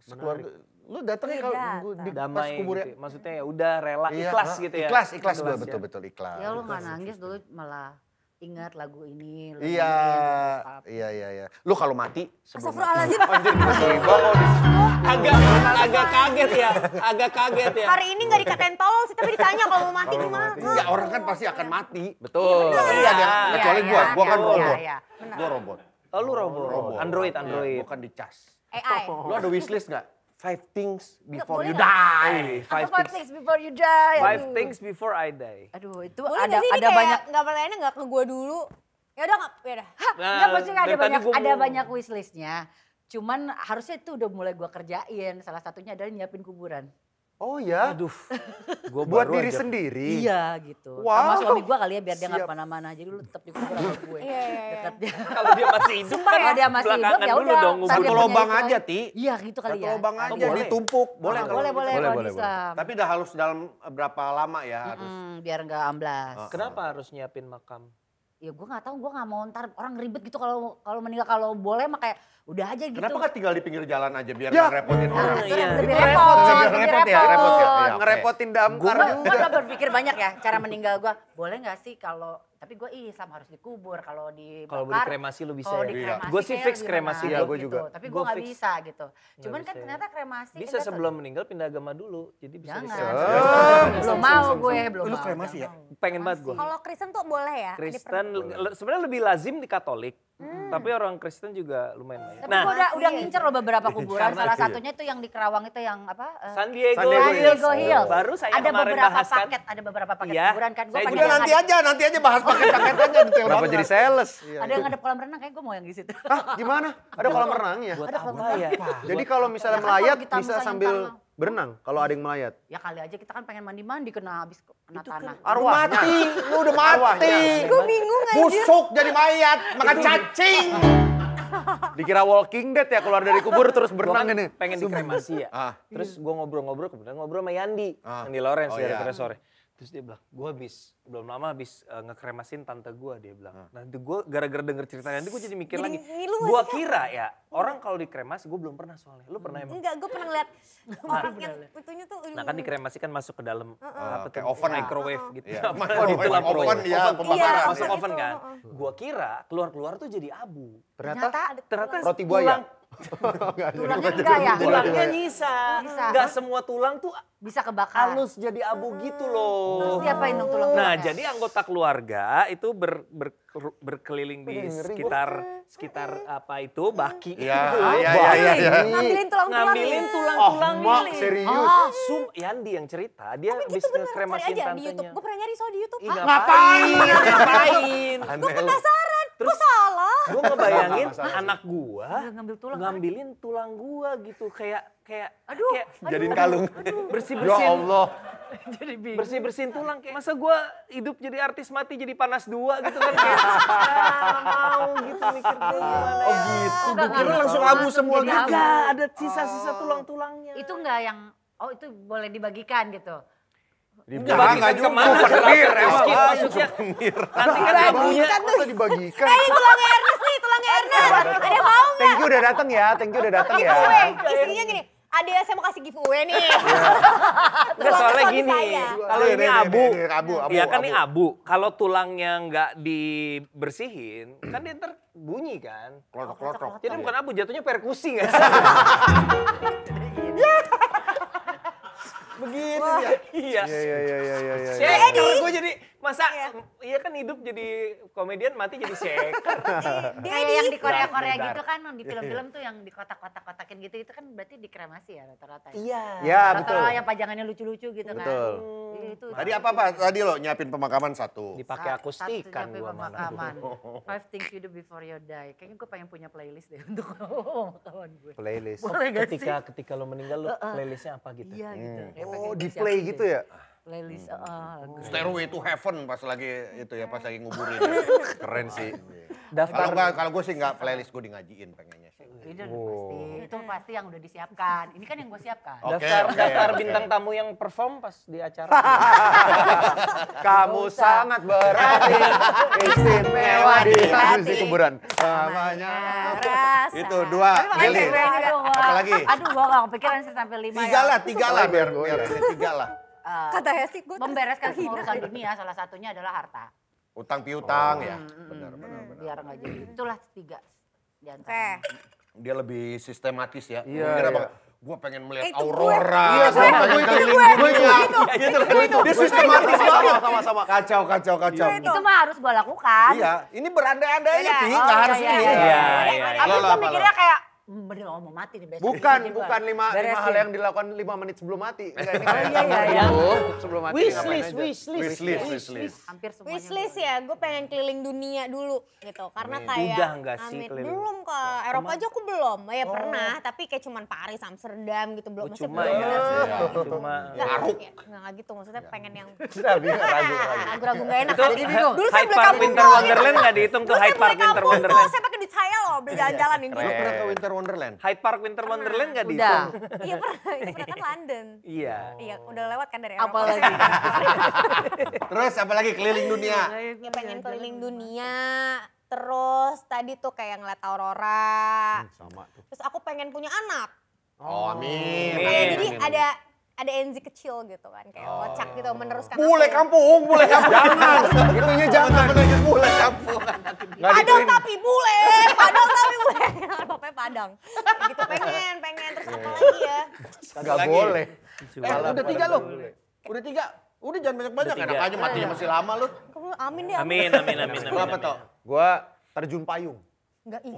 sekeluarga. Lu datang ya kalau di pas damai kuburnya. gitu. Maksudnya ya udah rela Iya, ikhlas gitu ya. Ikhlas gua ya. betul ikhlas. Ya lu gak nangis dulu malah ingat lagu ini. lu Iya, nyanyiin, iya. Lu kalau mati sebelum mati. Astagfirullahaladzim. Agak kaget ya. Agak kaget ya. Hari ini gak dikatain tolol sih, tapi ditanya kalau mau mati gimana. Ya orang kan pasti akan mati. Betul. Iya, kecuali Iya, gua kan iya, robot. iya. Gua robot. Oh lu robot. Android. Bukan dicas. AI. Lu ada wishlist nggak? 5 things before boleh you nggak? die. Apa 5 things before you die? Five Aduh. things before I die. Aduh, itu Boleh ada gak sih ini ada kayak banyak. nggak pertanyaannya nggak ke gue dulu. Ya udah nggak, ya udah. Enggak, maksudnya ada dari tadi banyak gua ada mau- banyak wishlistnya. Cuman harusnya itu udah mulai gua kerjain. Salah satunya adalah nyiapin kuburan. Oh ya? Aduh. Gua Buat baru diri aja- sendiri? Iya gitu. Wow. Sama suami gua kali ya biar dia nggak Siap. kemana-mana. Jadi lu tetap dikubur sama gue. Iya. Dekatnya. Kalau dia masih hidup kan Kalau dia masih hidup belakangan ya dulu udah. dong. Ntar Satu dia ngubur. punya lobang itu aja, lagi. Ti. Iya gitu kali Satu ya. lubang Oh, aja boleh. ditumpuk. Boleh nggak? Boleh Boleh, kalau boleh, bisa. Tapi udah harus dalam berapa lama ya harus? Biar nggak amblas. Kenapa harus nyiapin makam? Ya gue nggak tahu, gue nggak mau ntar orang ribet gitu kalau meninggal, kalau boleh mah kayak udah aja gitu. Kenapa nggak tinggal di pinggir jalan aja biar Ya. nggak repotin orang? Itu Iya. lebih Itu repot, repot. lebih Repot ya, repot ya. Iya, oke. Ngerepotin damkar Gue juga. udah berpikir banyak ya cara meninggal gue. Boleh nggak sih kalau, tapi gue Islam harus dikubur, kalau Kalau dibakar. dikremasi lu bisa Kalau ya? dikremasi Gue sih kayak fix gimana kremasi. Iya, gitu. gue juga. Tapi gue Gua nggak fix. bisa gitu. Cuman kan bisa ya. ternyata kremasi. Bisa enggak sebelum meninggal pindah agama dulu. Jadi bisa Jangan. dikremasi. Belum mau gue, belum Lu mau. kremasi ya? Pengen banget gue. Kalau Kristen tuh boleh ya? Kristen sebenarnya lebih lazim di Katolik. Tapi orang Kristen juga lumayan banyak. Tapi Nah, gue udah ngincer loh beberapa kuburan. Karena Salah itu ya. satunya itu yang di Kerawang itu yang apa? San Diego, San Diego Diego Hills. Baru saya ada kemarin beberapa bahas kan. paket, ada beberapa paket Iya. kuburan kan. Gua Saya pengen juga Udah yang nanti aja bahas paket-paket aja detail Kenapa banget. jadi sales? ada yang ngadep kolam renang, kayak gue mau yang di situ. Hah, gimana? Ada kolam renangnya? Buat Ada kolam apa ya? Jadi kalau misalnya Ya kan kalau melayat kita bisa misalnya sambil tanggal. berenang kalau ada yang melayat. Ya kali aja kita kan pengen mandi-mandi kena habis kena tanah. Lu mati, lu udah mati. Gue bingung aja. Busuk jadi mayat, makan cacing. Dikira Walking Dead ya keluar dari kubur terus Gua berenang kan ini. pengen dikremasi ya. Ah. Terus gue ngobrol-ngobrol, kemudian ngobrol sama Yandi. Ah. Yang di Lawrence Oh, ya, iya. kira sore. Terus dia bilang, gue belum lama habis ngekremasin tante gue, dia bilang. Nah itu gue gara-gara denger cerita Yandi, gue jadi mikir Jadi lagi. ngilu nggak Gue sih, Kak? kira ya, orang kalau dikremasi, gue belum pernah soalnya. Lu pernah emang? Enggak, gue pernah ngeliat orang yang itunya tuh. Nah kan dikremasi kan masuk ke dalam apa kayak tuh, oven ya? microwave gitu. Iya. Apa, Oh, di dalam oven oven. ya, Oven, pembakaran. masuk Iya, oven itu, kan. Gue kira keluar-keluar tuh jadi abu. Ternyata Ternyata roti buaya. Tulangnya enggak ya? tulangnya nyisa. Bisa. Nggak semua tulang tuh Bisa kebakar. halus jadi abu gitu Terus loh. diapain dong tulang? Nah, jadi anggota keluarga itu berkeliling di sekitar apa itu baki. Iya, itu. iya. Ngambilin tulang-tulang. Ngambilin tulang-tulang Mak, ini. serius? Yandi yang cerita, dia Tapi habis gitu bener, cari ngekremasiin aja di YouTube. tantenya. Gue pernah nyari soal di YouTube. Ih, Ah, ngapain? gue penasaran. Kok salah? Gue ngebayangin anak gua Ngambil tulang. ngambilin tulang gua gitu kayak Aduh, kayak Jadiin kalung. bersih-bersihin. Ya Allah. jadi bingung. Bersih-bersihin tulang kayak masa gua hidup jadi artis mati jadi panas dua gitu kan kayak nggak mau gitu mikir gua gimana ya. gitu. Gua kira langsung abu semua gitu. Kagak ada sisa-sisa tulang-tulangnya. Itu enggak yang, oh itu boleh dibagikan gitu. Dibagikan juga. kemana? Souvenir, Rizky, emang. maksudnya nanti kan abunya Masa dibagikan? Ini tulangnya Ernest nih, tulangnya Ernest. Ada yang mau nggak? Thank you udah datang ya, thank you udah datang ya. Giveaway. Isinya gini. Ada saya mau kasih giveaway nih. Enggak, Tulangnya soalnya suami gini, saya. kalau ini abu, abu. iya kan ini abu. Kalau tulangnya nggak dibersihin, kan dia ntar bunyi kan. Klotok-klotok. Jadi bukan abu, jatuhnya perkusi nggak sih? Begitu ya. Iya. Iya. Shaker gue jadi, masa iya kan hidup jadi komedian, mati jadi shaker. Kayak yang di Korea-Korea Bentar. gitu kan, di film-film tuh yang di kotak-kotak-kotakin gitu, itu kan berarti dikremasi ya rata-rata. Iya. Ya Rata-rata betul. yang pajangannya lucu-lucu gitu kan. Betul. Itu Tadi apa? Tadi lo nyiapin pemakaman satu. Dipakai akustikan satu gua mana. pemakaman. 5 things you do before you die. Kayaknya gue pengen punya playlist deh untuk pemakaman gue. Playlist. Boleh gak sih? Ketika lo meninggal lo playlistnya apa gitu? Iya gitu. Kayak pengen Oh, gue di siapin play deh. gitu ya? Playlist, lagu. Stairway to Heaven pas lagi itu ya, pas lagi nguburin. Keren sih. Kalau gue sih nggak playlist, gue di ngajiin pengennya sih. Itu pasti. Itu pasti yang udah disiapkan. Ini kan yang gue siapkan. Oke, Daftar oke. bintang tamu yang perform pas di acara. Kamu sangat berarti, istimewa di hati kuburan. Namanya. Rasa. Itu dua. Gili. Aduh, Apalagi? Aduh, gue gak kepikiran sih sampai 5 Tiga lah biar ini tiga lah. Kata Hesti gue Membereskan semua urusan dunia, salah satunya adalah harta. Utang piutang ya. Benar. Biar nggak jadi. Itulah 3 di Oke. antara. Dia lebih sistematis ya. Iya, Gua kira iya. Gue pengen melihat Itu gue. aurora. Iya, Gue sama. pengen Gue keliling itu. dunia. Dia sistematis banget. Sama-sama. Kacau. Itu mah harus gue lakukan. Iya, ini berandai-andai Iya. Ti, Oh, nggak harus iya, ini. iya, iya. Tapi Lo gue apa, mikirnya kayak, bener mau mati nih besok. Bukan Tiba-tiba. 5 Beresin. hal yang dilakukan 5 menit sebelum mati. Enggak, ini kayak iya, seumur iya. hidup, sebelum mati ngapain aja. Wishlist. Hampir semuanya. Wishlist ya, gue pengen keliling dunia dulu gitu. Karena kayak Udah nggak sih amin. keliling? Belum ke Eropa aja aku belum. Ya pernah, tapi kayak cuman Paris, Amsterdam gitu belum. Maksudnya Cuma belum ya, bener. cuma. Enggak gitu, maksudnya pengen yang Sudah bingung ragu. ragu-ragu gak enak. Itu Jadi bingung. Dulu saya Hyde beli Park kampung Winter kok, Wonderland gitu. nggak dihitung tuh Dulu Hyde saya Park beli Winter kampung kok, Wonderland. saya pakai duit saya loh beli jalan-jalan nih. Lo pernah ke Winter Wonderland? Hyde Park Winter Wonderland nggak Udah. dihitung? Iya pernah kan London. Iya. Iya, udah lewat kan dari Eropa. Apalagi. Terus apalagi keliling dunia? Ya pengen keliling dunia. Terus tadi tuh kayak ngeliat aurora. Sama tuh. Terus aku pengen punya anak. Oh, amin. Amin. Jadi ada Enzi kecil gitu kan, kayak kocak gitu meneruskan. Bule apa ya. kampung. Jangan. Itunya jangan. Bule kampung. Padang tapi bule, Padang tapi bule. Bapaknya Padang. Gitu pengen. Terus apa lagi ya? Enggak lagi? boleh. Udah 3 lo. Udah 3. Udah jangan banyak-banyak. Udah Enak 3. aja matinya masih lama lu. Amin deh. Amin. Lu apa toh? Gua terjun payung. Enggak, ih.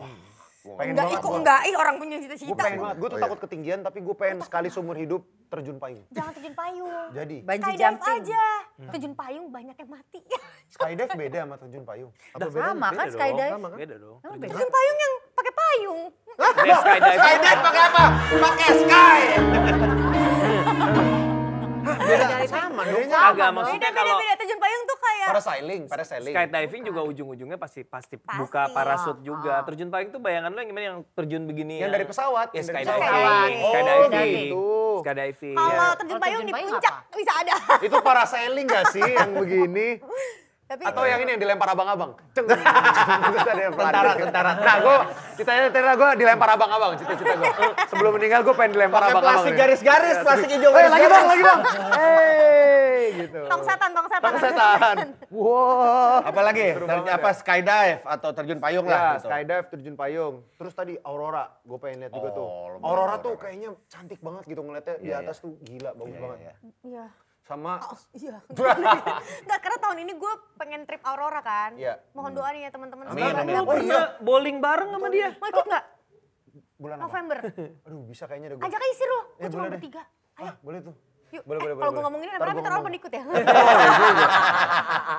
Pengen Enggak, banget kok gua. enggak, ih orang punya Gue cita-cita. pengen banget. Gue tuh takut ketinggian tapi gue pengen sekali seumur hidup terjun payung. Jangan terjun payung. Jadi Bungee Skydive jumping. aja. Terjun payung banyak yang mati. skydive beda sama terjun payung. Apa bedanya? Sama kan skydive? Beda dong. Terjun payung yang pakai payung. Skydiving. Skydive pakai apa? Pakai sky. Beda sama dong. Kagak, maksudnya kalau Beda-beda. Terjun payung tuh kayak Parasailing. skydiving juga ujung-ujungnya pasti buka parasut juga. Terjun payung tuh bayangan lo yang gimana yang terjun begini Yang ya? dari pesawat. Ya yang dari skydiving. pesawat. Skydiving. gitu. Skydiving. kalau terjun Kalau payung terjun di payung puncak apa? bisa ada. Itu parasailing gak sih yang begini? Tapi Atau yang ini yang dilempar abang-abang? Ceng. Terus ada yang tentara. Nah, cita-cita gue dilempar abang-abang, cita-cita gue. Sebelum meninggal gue pengen dilempar Pakai abang-abang. plastik ya. garis-garis, plastik hijau Lagi garis-garis. bang. Hey, gitu. tong setan. Tong setan. Wow. Apalagi? Apa skydive atau terjun payung lah Ya, gitu. skydive, terjun payung. Terus tadi aurora, gue pengen lihat juga tuh. lo mau Aurora lihat tuh aurora. kayaknya cantik banget gitu ngeliatnya di Iya, atas tuh gila, bagus banget. Iya. Sama Iya. Enggak, karena tahun ini gue pengen trip Aurora kan. Iya. Mohon doanya ya teman-teman. Amin, Semoga amin. gua Lo pernah bowling bareng sama dia? Mau ikut nggak? bulan apa? November. Aduh, bisa kayaknya deh gue. Ajak aja sih lu. Gue Ya, cuma boleh deh. bertiga. Ayo. Boleh tuh. Yuk. Boleh. Kalau gue ngomongin Ntar apa gua ntar ngomong. Alpan ikut ya.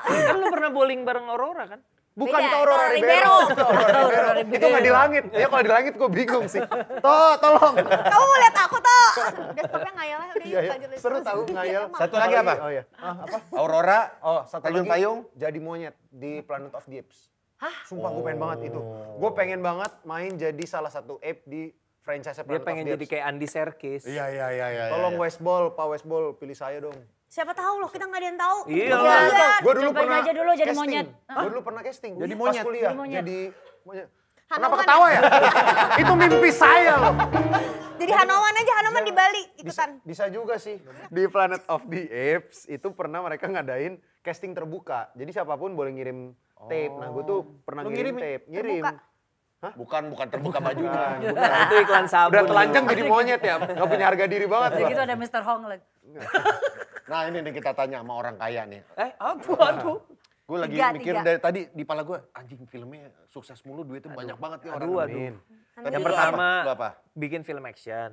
Kan lo pernah bowling bareng Aurora kan? Bukan Beda, ke Aurora itu Ribeiro. Aurora Itu nggak di langit. Ya kalau di langit gue bingung sih. Tolong. Kamu mau lihat aku toh? Udah stopnya ngayal aja udah Iya, yuk ya. lanjut. Seru tahu ngayal. Satu lagi apa? Oh iya. Apa? Aurora, Oh, satu terjun lagi payung. jadi monyet di Planet of the Apes. Hah? Sumpah gue pengen banget itu. Gue pengen banget main jadi salah satu ape di franchise Dia Planet of pengen the jadi Apes. kayak Andy Serkis. Iya. Tolong Westball, Pak Westball pilih saya dong. Siapa tahu loh, kita nggak ada yang tahu. Iya Kita lah. lihat. Gue dulu Cobain pernah aja dulu jadi casting. monyet. Gue dulu pernah casting. Jadi Pas monyet. kuliah. Jadi monyet. Jadi monyet. Hanoman Kenapa ketawa ya? Itu mimpi saya loh. Jadi Hanoman aja, Hanoman di Bali ikutan. Bisa juga sih. Di Planet of the Apes itu pernah mereka ngadain casting terbuka. Jadi siapapun boleh ngirim tape. Nah gue tuh pernah Lu ngirim ngirim tape. Ngirim. Terbuka. Bukan terbuka bajunya. Nah, itu iklan sabun. Udah telanjang jadi monyet ya. Gak punya harga diri banget. Jadi gua. gitu ada Mr. Hong lagi. Nah ini nih kita tanya sama orang kaya nih. Aduh. Gue lagi Tiga, mikir tiga. dari tadi di pala gue, anjing filmnya sukses mulu, duitnya banyak banget nih orang. Aduh. Amin. Nanti Yang lihat. pertama, Lu apa? bikin film action.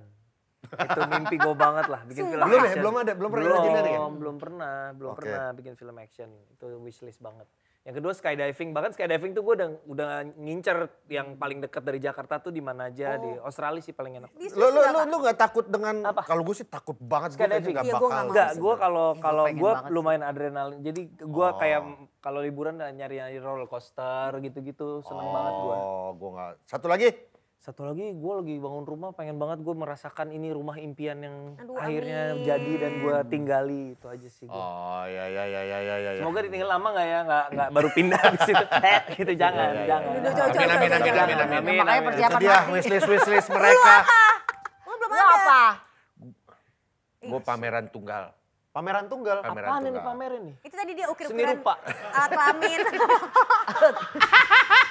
Itu mimpi gue banget lah, bikin film Belum ya? action. Belum pernah legendary ya? Belum Oke. pernah bikin film action. Itu wishlist banget. Yang kedua skydiving, bahkan skydiving tuh gue udah ngincer yang paling dekat dari Jakarta tuh di mana aja, di Australia sih paling enak. Di Swiss Lu juga, Pak. gak takut dengan, Apa? kalau gue sih takut banget. Gue Skydiving? kayaknya Iya, gak gua bakal. nggak mau. Enggak, gue kalau pengen gue banget sih. lumayan adrenalin. Jadi gue kayak kalau liburan nyari roller coaster gitu-gitu, seneng banget gue. Oh, gue gak. Satu lagi. Satu lagi, gue lagi bangun rumah, pengen banget gue merasakan ini rumah impian yang Aduh, akhirnya amin. jadi dan gue tinggali, itu aja sih gue. Oh, ya. Semoga ditinggal lama nggak ya, nggak baru pindah di situ. Gitu jangan. Amin. Makanya Itu persiapan dia mati. wishlist mereka. Lu belum Lu ada. apa? Gue pameran tunggal. Pameran tunggal. Pameran Apaan ini tunggal. pamerin nih? Itu tadi dia Seni ukir-ukiran rupa. alat kelamin.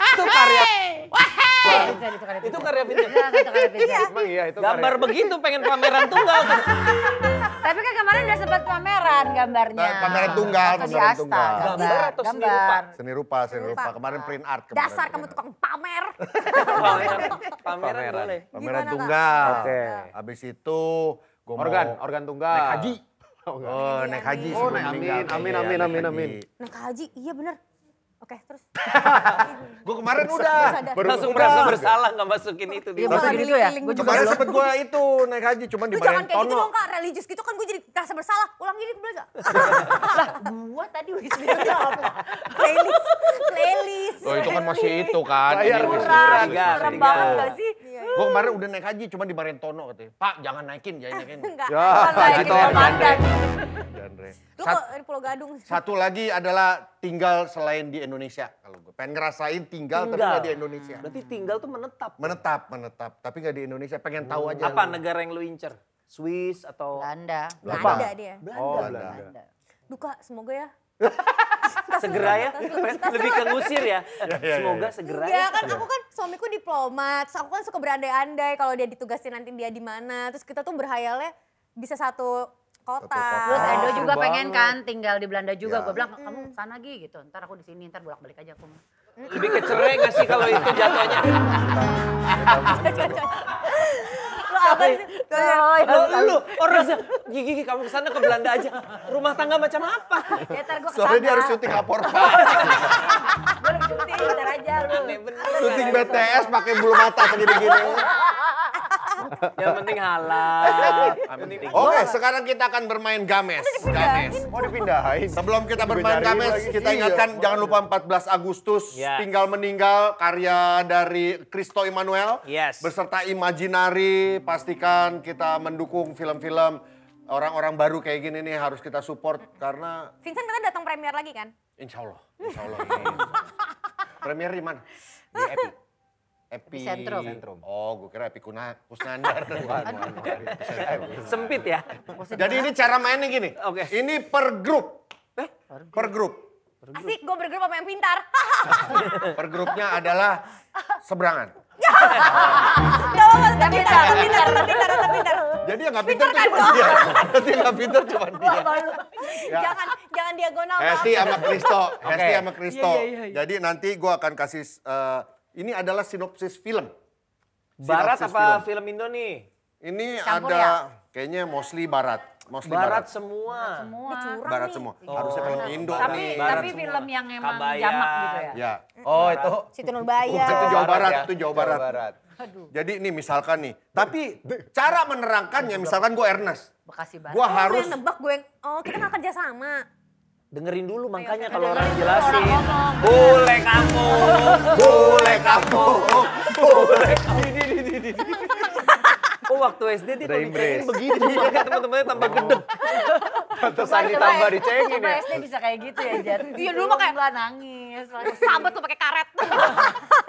Itu karya, Itu itu karya Vincent. Itu karya Vincent. Emang iya itu Gambar begitu pengen pameran tunggal. Tapi kan kemarin udah sempat pameran gambarnya. Pameran tunggal, Waktu di pameran Asta, tunggal. Gambar atau seni rupa? Seni rupa, seni rupa. Kemarin print art. kemarin Dasar kamu print art. tukang pamer. Pameran boleh. Pameran Gimana, Kak? tunggal. Oke. Habis itu gua mau organ tunggal. naik haji. Oh, naik haji. Oh, sebelum naik meninggal. amin, Iya, amin, naik amin, haji. amin. Naik haji, iya bener. Oke, terus. Gua kemarin udah. Langsung merasa bersalah nggak masukin itu di Iya, masukin itu ya? Keliling. Gue juga Kemarin belum. sempet gua itu naik haji, cuman Lu jangan dimarahin kayak gitu Tono. dong Kak, religius gitu kan gue jadi rasa bersalah. Ulang gini boleh gak? Gua tadi wismilnya apa? Playlist, playlist. Oh itu kan masih itu kan. Bayar, Ini murah. wismilnya. Tiga, Serem tiga. banget gak sih? Gua kemarin udah naik haji, cuman dimarahin Tono katanya. Pak jangan naikin, jangan naikin. Enggak. Ya, Bukan haji naikin Tono. komandan. Jandre. Lu kok dari Pulau Gadung? Satu lagi adalah tinggal selain di Indonesia. Kalau gue pengen ngerasain tinggal tapi nggak di Indonesia. Berarti tinggal tuh menetap. Menetap, tapi nggak di Indonesia. Pengen tahu aja. Apa negara yang lu incer? Swiss atau Belanda. Nggak Belanda. ada dia. Oh, Belanda. Belanda. Duka, semoga ya. segera ya? Lebih ke ngusir ya? Semoga segera ya. Ya kan aku kan suamiku diplomat, terus aku kan suka berandai-andai kalau dia ditugasin nanti dia di mana. Terus kita tuh berhayalnya bisa satu kota. Terus Edo seru juga pengen banget. kan tinggal di Belanda juga. Ya. Gue bilang kamu sana lagi gitu. Ntar aku di sini, ntar bolak-balik aja aku. Lebih ke cerai nggak sih kalau itu jatuhnya? Lu apa sih? Lu orang gigi kamu kesana ke Belanda aja. Rumah tangga macam apa? Ya ntar gue Soalnya dia harus syuting lapor Pak. Gue lagi syuting, ntar aja lu. Aneh bener. Syuting BTS pakai bulu mata segini-gini. Yang penting halal. Yang penting Oke, sekarang kita akan bermain games. Games. Mau dipindahin. Sebelum kita bermain Dipindahin games, lagi. kita Iya. ingatkan jangan lupa 14 Agustus Ya. Tinggal Meninggal karya dari Christo Emmanuel Yes. beserta Imaginary. Pastikan kita mendukung film-film orang-orang baru kayak gini nih harus kita support karena Vincent kita datang premier lagi kan? insya Allah. Premier di mana? Di Epi. Epicentrum. Oh, gue kira Epi Kusnandar. sempit ya. Jadi ini cara mainnya gini. Oke. Ini per grup. Per grup. Asik, gue bergrup sama yang pintar. Per grupnya adalah seberangan. Gak apa-apa, tetap pintar, tetap pintar, tetap pintar, tetap pintar. Jadi yang nggak pintar Pintar tuh kan, cuma dia. Nanti yang nggak pintar cuma dia. Ya. Jangan diagonal. Hesti sama Kristo. Hesti Oke. sama Kristo. Iya. Jadi nanti gue akan kasih, ini adalah sinopsis film. Barat Sinopsis apa film Indo nih? Ini Campur ada, ya? kayaknya mostly Barat. Mostly Barat Barat. semua. Semua. Barat semua. Harusnya film Indo Tapi nih. Barat tapi semua. film yang emang Kabayan. jamak gitu ya. Ya. Oh, itu. Situ Nurbaya. Itu Jawa Barat, ya. itu Jawa Barat. Jadi ini misalkan nih. Tapi cara menerangkannya, misalkan gue Ernest. Bekasi Barat. Gue Lu harus yang nebak gue yang, oh kita gak kerja sama. Dengerin dulu makanya oke. kalau orang Dengerin dulu jelasin. orang ngomong. Boleh kamu. Boleh kamu. Boleh kamu. Oh waktu SD dia kalau dicengin begini. Makanya teman-temannya tambah gedeg. Pantesan ditambah dicengin Coba ya. SD bisa kayak gitu ya, Jar. Iya, dulu mah kayak- Nggak nangis. Sabet lu pakai karet.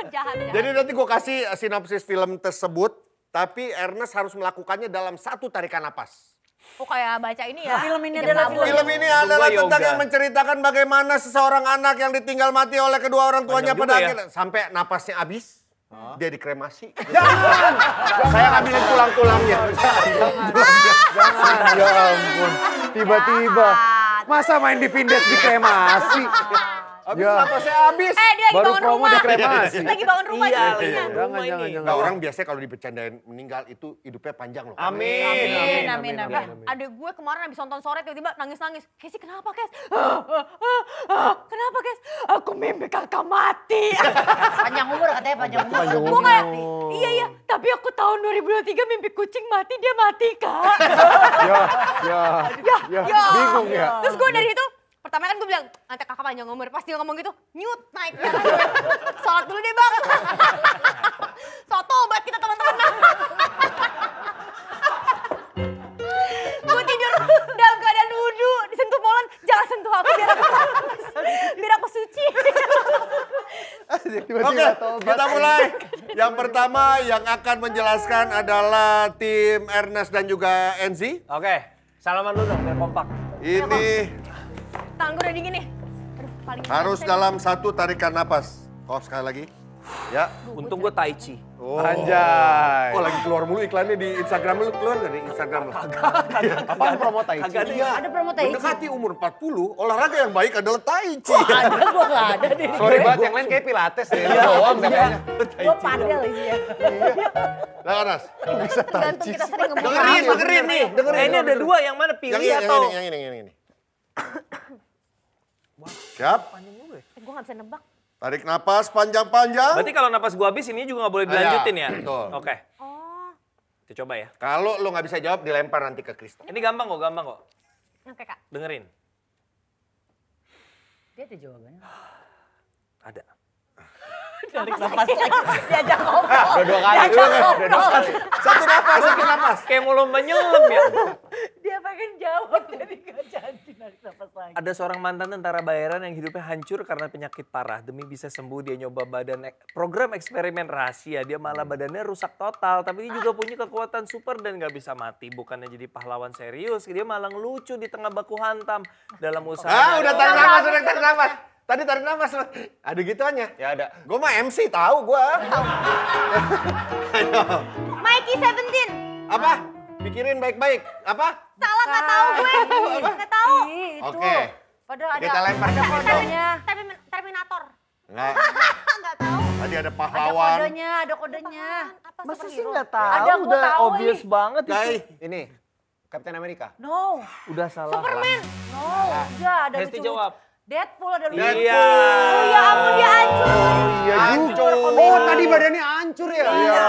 Jahat. Jadi nanti gue kasih sinopsis film tersebut, tapi Ernest harus melakukannya dalam satu tarikan napas. Oh kayak baca ini ya. Film ini Tiga adalah tabur. Film ini adalah yoga. tentang yang menceritakan bagaimana seseorang anak yang ditinggal mati oleh kedua orang tuanya Panjang pada juga ya. akhirnya sampai napasnya habis. Dia dikremasi. Jangan! Saya ngambilin tulang-tulangnya. Jangan, ya ampun. Tiba-tiba. Masa main di Vindes dikremasi? Habis Ya. napasnya habis. Dia lagi Baru bangun promo rumah. dikremasi. Lagi bangun rumah Iya, jadinya. iya. Jangan, jangan. Nah, orang biasanya kalau dibercandain meninggal itu hidupnya panjang loh. Amin. Adek gue kemarin habis nonton sore tiba-tiba nangis-nangis. Kesi kenapa Kes? Kenapa Kes? Aku mimpi kakak mati. Panjang umur katanya panjang umur. Panjang Gue umur. kayak, iya, tapi aku tahun 2023 mimpi kucing mati, dia mati kak. Ya, bingung ya. Terus gue dari itu, pertama kan gue bilang, nanti kakak panjang umur. Pas dia ngomong gitu, nyut naiknya. Sholat dulu deh bang. Sholat tobat kita teman-teman. Gue tidur dalam keadaan wudhu, disentuh molen, jangan sentuh aku biar aku suci. Oke, kita mulai. Yang pertama yang akan menjelaskan adalah tim Ernest dan juga Enzi. Oke, salaman dulu dong biar kompak. Ini Tangan gue udah dingin nih. Aduh, paling harus dalam 1 tarikan napas. Oh, sekali lagi. Ya. Untung gue tai chi. Oh. Anjay. Oh, lagi keluar mulu iklannya di Instagram lu. Keluar nggak di Instagram lu? Apaan promo Tai Chi? Kagak ada. Iya. Ada promo Tai Chi. Mendekati umur 40, olahraga yang baik adalah Tai Chi. Ada, gue gak ada deh. Sorry banget, yang lain kayak pilates deh. Lu doang deh kayaknya. Gue padel isinya. Nah, Anas. tergantung kita sering ngomong. Dengerin nih. Ini ada 2 yang mana pilih atau? Yang ini. Siap. Gue gak bisa nebak. Tarik napas panjang-panjang. Berarti kalau napas gua habis ini juga nggak boleh dilanjutin ya? betul. Oke. Oh, Kita coba ya. Kalau lo nggak bisa jawab, dilempar nanti ke Krista. Ini gampang kok. oke Kak. Dengerin. Dia ada jawabannya. Ada. Tarik nafas lagi. Diajak ngomong. Udah 2 kali. Udah 2 kali. Satu napas. Kayak mau lomba nyelam ya. Dia pengen jawab, jadi gak jadi narik nafas lagi. Ada seorang mantan tentara bayaran yang hidupnya hancur karena penyakit parah. Demi bisa sembuh dia nyoba program eksperimen rahasia. Dia malah badannya rusak total. Tapi dia juga punya kekuatan super dan gak bisa mati. Bukannya jadi pahlawan serius, dia malah ngelucu di tengah baku hantam. Dalam usaha. Udah tarik napas. Tadi tarik napas. Ada gituannya. Ya ada. Gue mah MC tahu gue. Mikey 17. Apa? Pikirin baik-baik. Apa? Salah gak tahu gue. Gak tahu. Itu. Oke. Padahal ada, Kita lempar ada ke kodenya. Terminator. Enggak. Gak tahu. Tadi ada Ada pahlawan. kodenya. Apa Masa sih superhero? nggak tahu? Ada, gua Udah tahu obvious ini. banget itu. Guys, Ini, Captain America. No, Udah salah. Superman. no. Enggak, ada Hesti lucu. jawab. Deadpool ada lucu. Iya. Oh ya ampun dia hancur. Iya hancur. Oh, tadi badannya hancur ya? Iya.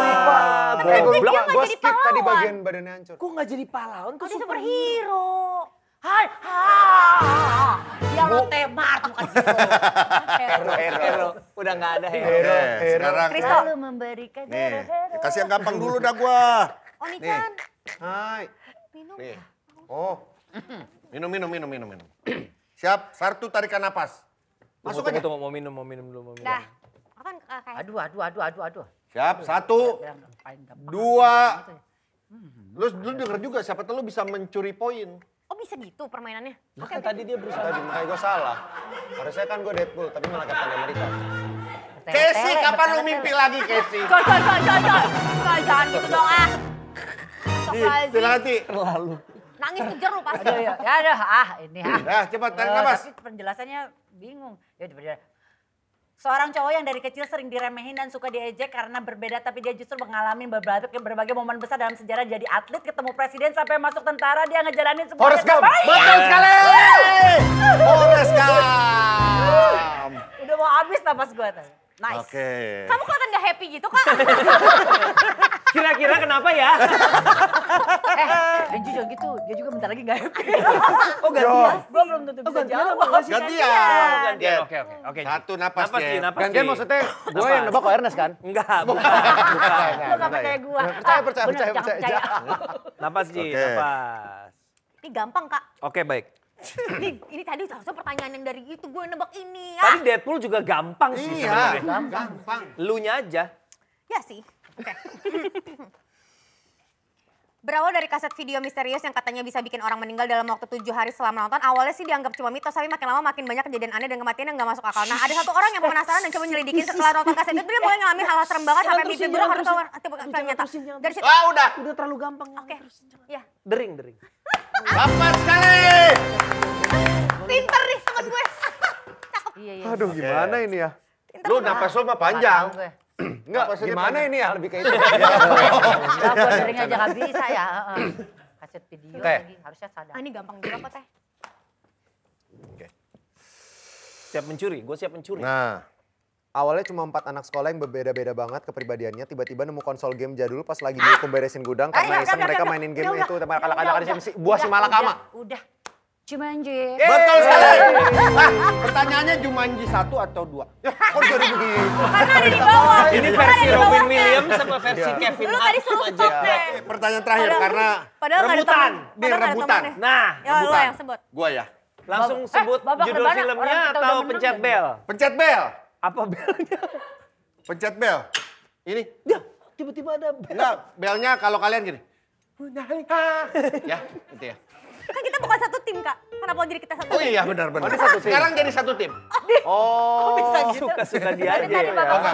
Lupa. Goblok. Dia nggak Gue jadi skip tadi pahlawan. bagian badannya hancur. Kok nggak jadi pahlawan? Oh, dia superhero. Hai, dia Lotte Mart bukan gitu. Hero. Udah nggak ada hero. Oke, sekarang Kristo. Lalu memberikan nih, kasih yang gampang dulu dah gua. Oni-chan. Hai. Minum. Nih. Oh, Minum. Siap, 1 tarikan napas. Masuk aja. Tunggu, mau minum dulu. Dah. Kan kayak Aduh. Siap, 1, 2. Lu denger juga, siapa tahu lu bisa mencuri poin. oh bisa gitu permainannya. Kan tadi dia berusaha. tadi makanya gue salah. Harusnya kan gue Deadpool, tapi malah Captain America. Casey, kapan lu mimpi lagi, Casey? Coy, jangan gitu dong ah. Astagfirullahaladzim. Silahati. Terlalu. Nangis kejer lu pasti. Ya ada, ini Ya, cepat tarik napas. Tapi penjelasannya bingung. Ya, seorang cowok yang dari kecil sering diremehin dan suka diejek karena berbeda, tapi dia justru mengalami berbagai momen besar dalam sejarah, jadi atlet, ketemu presiden, sampai masuk tentara, dia ngejalanin semua. Forrest Gump. Betul sekali. Forrest Gump. Udah mau habis napas gue tadi. Nice. Oke. Kamu kelihatan gak happy gitu kak? Kira-kira kenapa ya? Renju juga gitu, dia juga bentar lagi gak happy. Oh gantian. Gue belum tentu bisa jawab. Gantian. Gantian. Oke. 1 napas, Napas Jen. Ji, napas Gantian Ji. maksudnya gue yang nebak kok Ernest kan? Enggak, bukan. Lu gak percaya gue. Percaya. Napas Ji, Oke. napas. Ini gampang kak. Oke, baik. Ini tadi harusnya pertanyaan yang dari itu gue nebak ini. Tadi Deadpool juga gampang sih Iya, sebenarnya. gampang. Lunya aja. Ya sih. Oke. Berawal dari kaset video misterius yang katanya bisa bikin orang meninggal dalam waktu 7 hari setelah menonton, awalnya sih dianggap cuma mitos, tapi makin lama makin banyak kejadian aneh dan kematian yang gak masuk akal. Nah, ada satu orang yang penasaran dan coba nyelidikin setelah nonton kaset itu, dia mulai ngalamin hal-hal serem banget sampai mimpi buruk harus tahu ternyata. Dari situ, Udah. Udah terlalu gampang. oke, ya. Dering. Dapat sekali. Pinter nih temen gue. Cakep. Iya. Aduh gimana ini ya? Pinter Lu banget. napas lu mah panjang. Enggak, Napasnya gimana panjang. ini ya lebih kayak itu. Enggak, gue dering aja gak bisa ya. Kaset video Oke. lagi, harusnya sadar. Ah, ini gampang juga kok teh. Siap mencuri, gue siap mencuri. Nah, Awalnya cuma 4 anak sekolah yang berbeda-beda banget kepribadiannya. Tiba-tiba nemu konsol game jadul pas lagi dihukum beresin gudang karena iseng mereka mainin game itu. Kalak-kalak buah si Malakama. Udah. Jumanji. betul sekali. Pertanyaannya Jumanji 1 atau 2? Kok jadi begitu? Karena ada di bawah. Ini Karena versi ada di Robin bawahnya. Williams sama versi Kevin Lu Hart tadi suruh aja. stop deh. Pertanyaan terakhir karena Padahal nggak ada rebutan. temen. Dia Padahal nggak ada rebutan. temennya. Nah, Ya lo rebutan. yang sebut. Gua ya. langsung sebut babak judul rebana, filmnya orang kita atau udah menang pencet ya? bel? Pencet bel. Apa belnya? Pencet bel. Ini. Ya, tiba-tiba ada bel. Enggak, belnya kalau kalian gini. Ya, gitu ya. Kan kita bukan satu tim, Kak. Kenapa jadi kita satu Oh tim? iya benar-benar. Oh, dia satu tim. Sekarang jadi satu tim. Oh. Bisa gitu. Suka-suka dia Berarti aja. tadi babak, Enggak.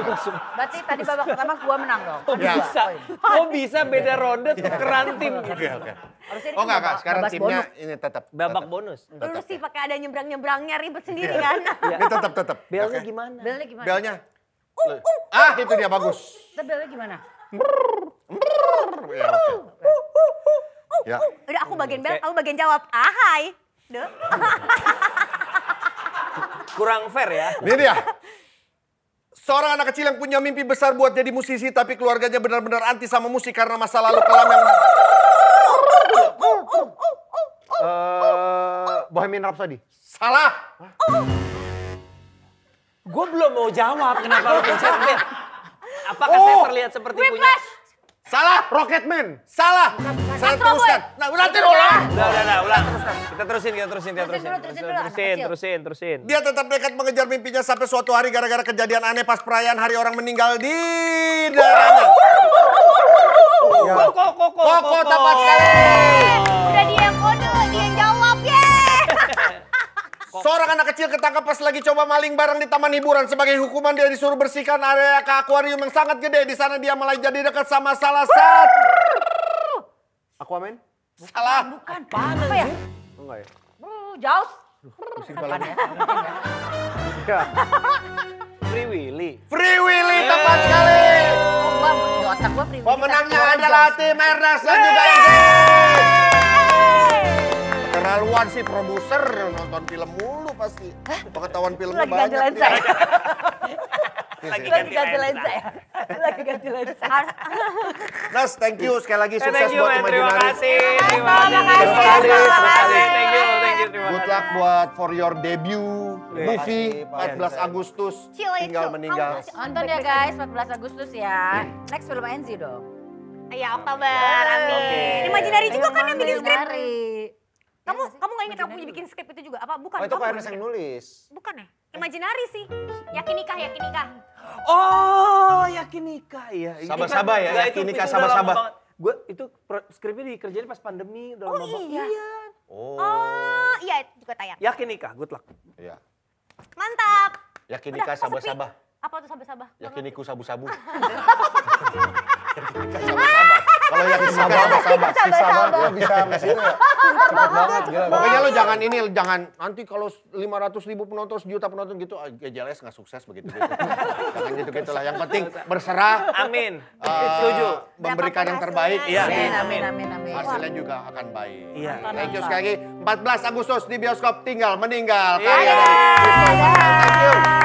berarti tadi babak pertama gua menang dong. Kan Ya. dua Bisa. poin. Kok bisa beda ronde tukeran tim? Oke oke. Harusnya Oh enggak Kak, babak- sekarang babak timnya bonus. ini tetap. Babak bonus. Lu sih pakai ada nyebrang-nyebrangnya ribet sendiri kan. Ini tetap. Belnya Oke. gimana? Belnya gimana? Belnya. Ah, itu dia bagus. Kita belnya gimana? Ya, oke. Ya. Udah aku bagian bel, kamu bagian jawab. Ahai. Duh. Kurang fair ya. Ini dia. Seorang anak kecil yang punya mimpi besar buat jadi musisi tapi keluarganya benar-benar anti sama musik karena masa lalu kelam yang Bohemian Rhapsody. salah. Gue belum mau jawab kenapa lo pencet bel. Apakah saya terlihat seperti punya... Whiplash. Salah. Rocketman. Salah. Saya teruskan. Nah, nanti ulang. Udah, ulang. Kita terusin. Terusin. Dia tetap nekat mengejar mimpinya sampai suatu hari gara-gara kejadian aneh pas perayaan hari orang meninggal di daerahnya. Koko tepat sekali. Udah dia yang kode, dia yang jawab. Yeay. Seorang anak kecil ketangkap pas lagi coba maling barang di taman hiburan. Sebagai hukuman dia disuruh bersihkan area ke akuarium yang sangat gede. Di sana dia mulai jadi dekat sama salah satu. Aquaman? Salah. Bukan. Apa ya? Enggak ya? Jaws. Free Willy. Free Willy tepat sekali. Oh, gua di otak gua Free Willy. Pemenangnya Jaws. adalah tim Ernest dan juga Enzi. Keterlaluan sih produser nonton film mulu pasti. Pengetahuan filmnya Lagi ganti banyak. lensa ya? Lagi Lagi ganti lensa ya? Lagi ganti lensa. Nas, thank you sekali lagi sukses Thank you, buat man. Terima Imaginaris. kasih. Terima kasih. kasih. Thank you. Terima Good kasih. luck buat for your debut movie kasih, Pak 14 Agustus See you later. tinggal meninggal. Kamu masih- Nonton ya guys, 14 Agustus ya. Next film Enzi dong. Iya, Oktober. Amin. Imaginary juga kan yang bikin skrip. Kamu nggak ingat kamu bikin skrip itu juga? Apa bukan? Oh itu Kamu kok Ernest yang nulis. Bukan ya? Imaginary sih. Yakin nikah. Oh, yakin nikah ya. Sabar-sabar ya, yakin nikah, sabar-sabar. Gue itu skripnya dikerjain pas pandemi udah lama banget. Iya. Oh. Oh, iya itu juga tayang. Yakin nikah, good luck. Iya. Mantap. Yakin Udah, nikah kok sepi? sabah-sabah. Apa tuh sabah-sabah? Yakin iku sabu-sabu. Kalau yang sabah-sabah. Sabah-sabah. Bisa ngasih itu ya. Cepet banget. Gila. Pokoknya lo jangan nanti kalau 500.000 penonton, 1 juta penonton gitu, GJLS nggak sukses begitu. Jangan gitu-gitulah. Yang penting berserah, Amin. Setuju. memberikan yang terbaik. Iya. Amin. Hasilnya juga akan baik. Iya. Thank you sekali lagi. 14 Agustus di bioskop tinggal meninggal. Iya. Karya dari Christopher Nolan. Thank you.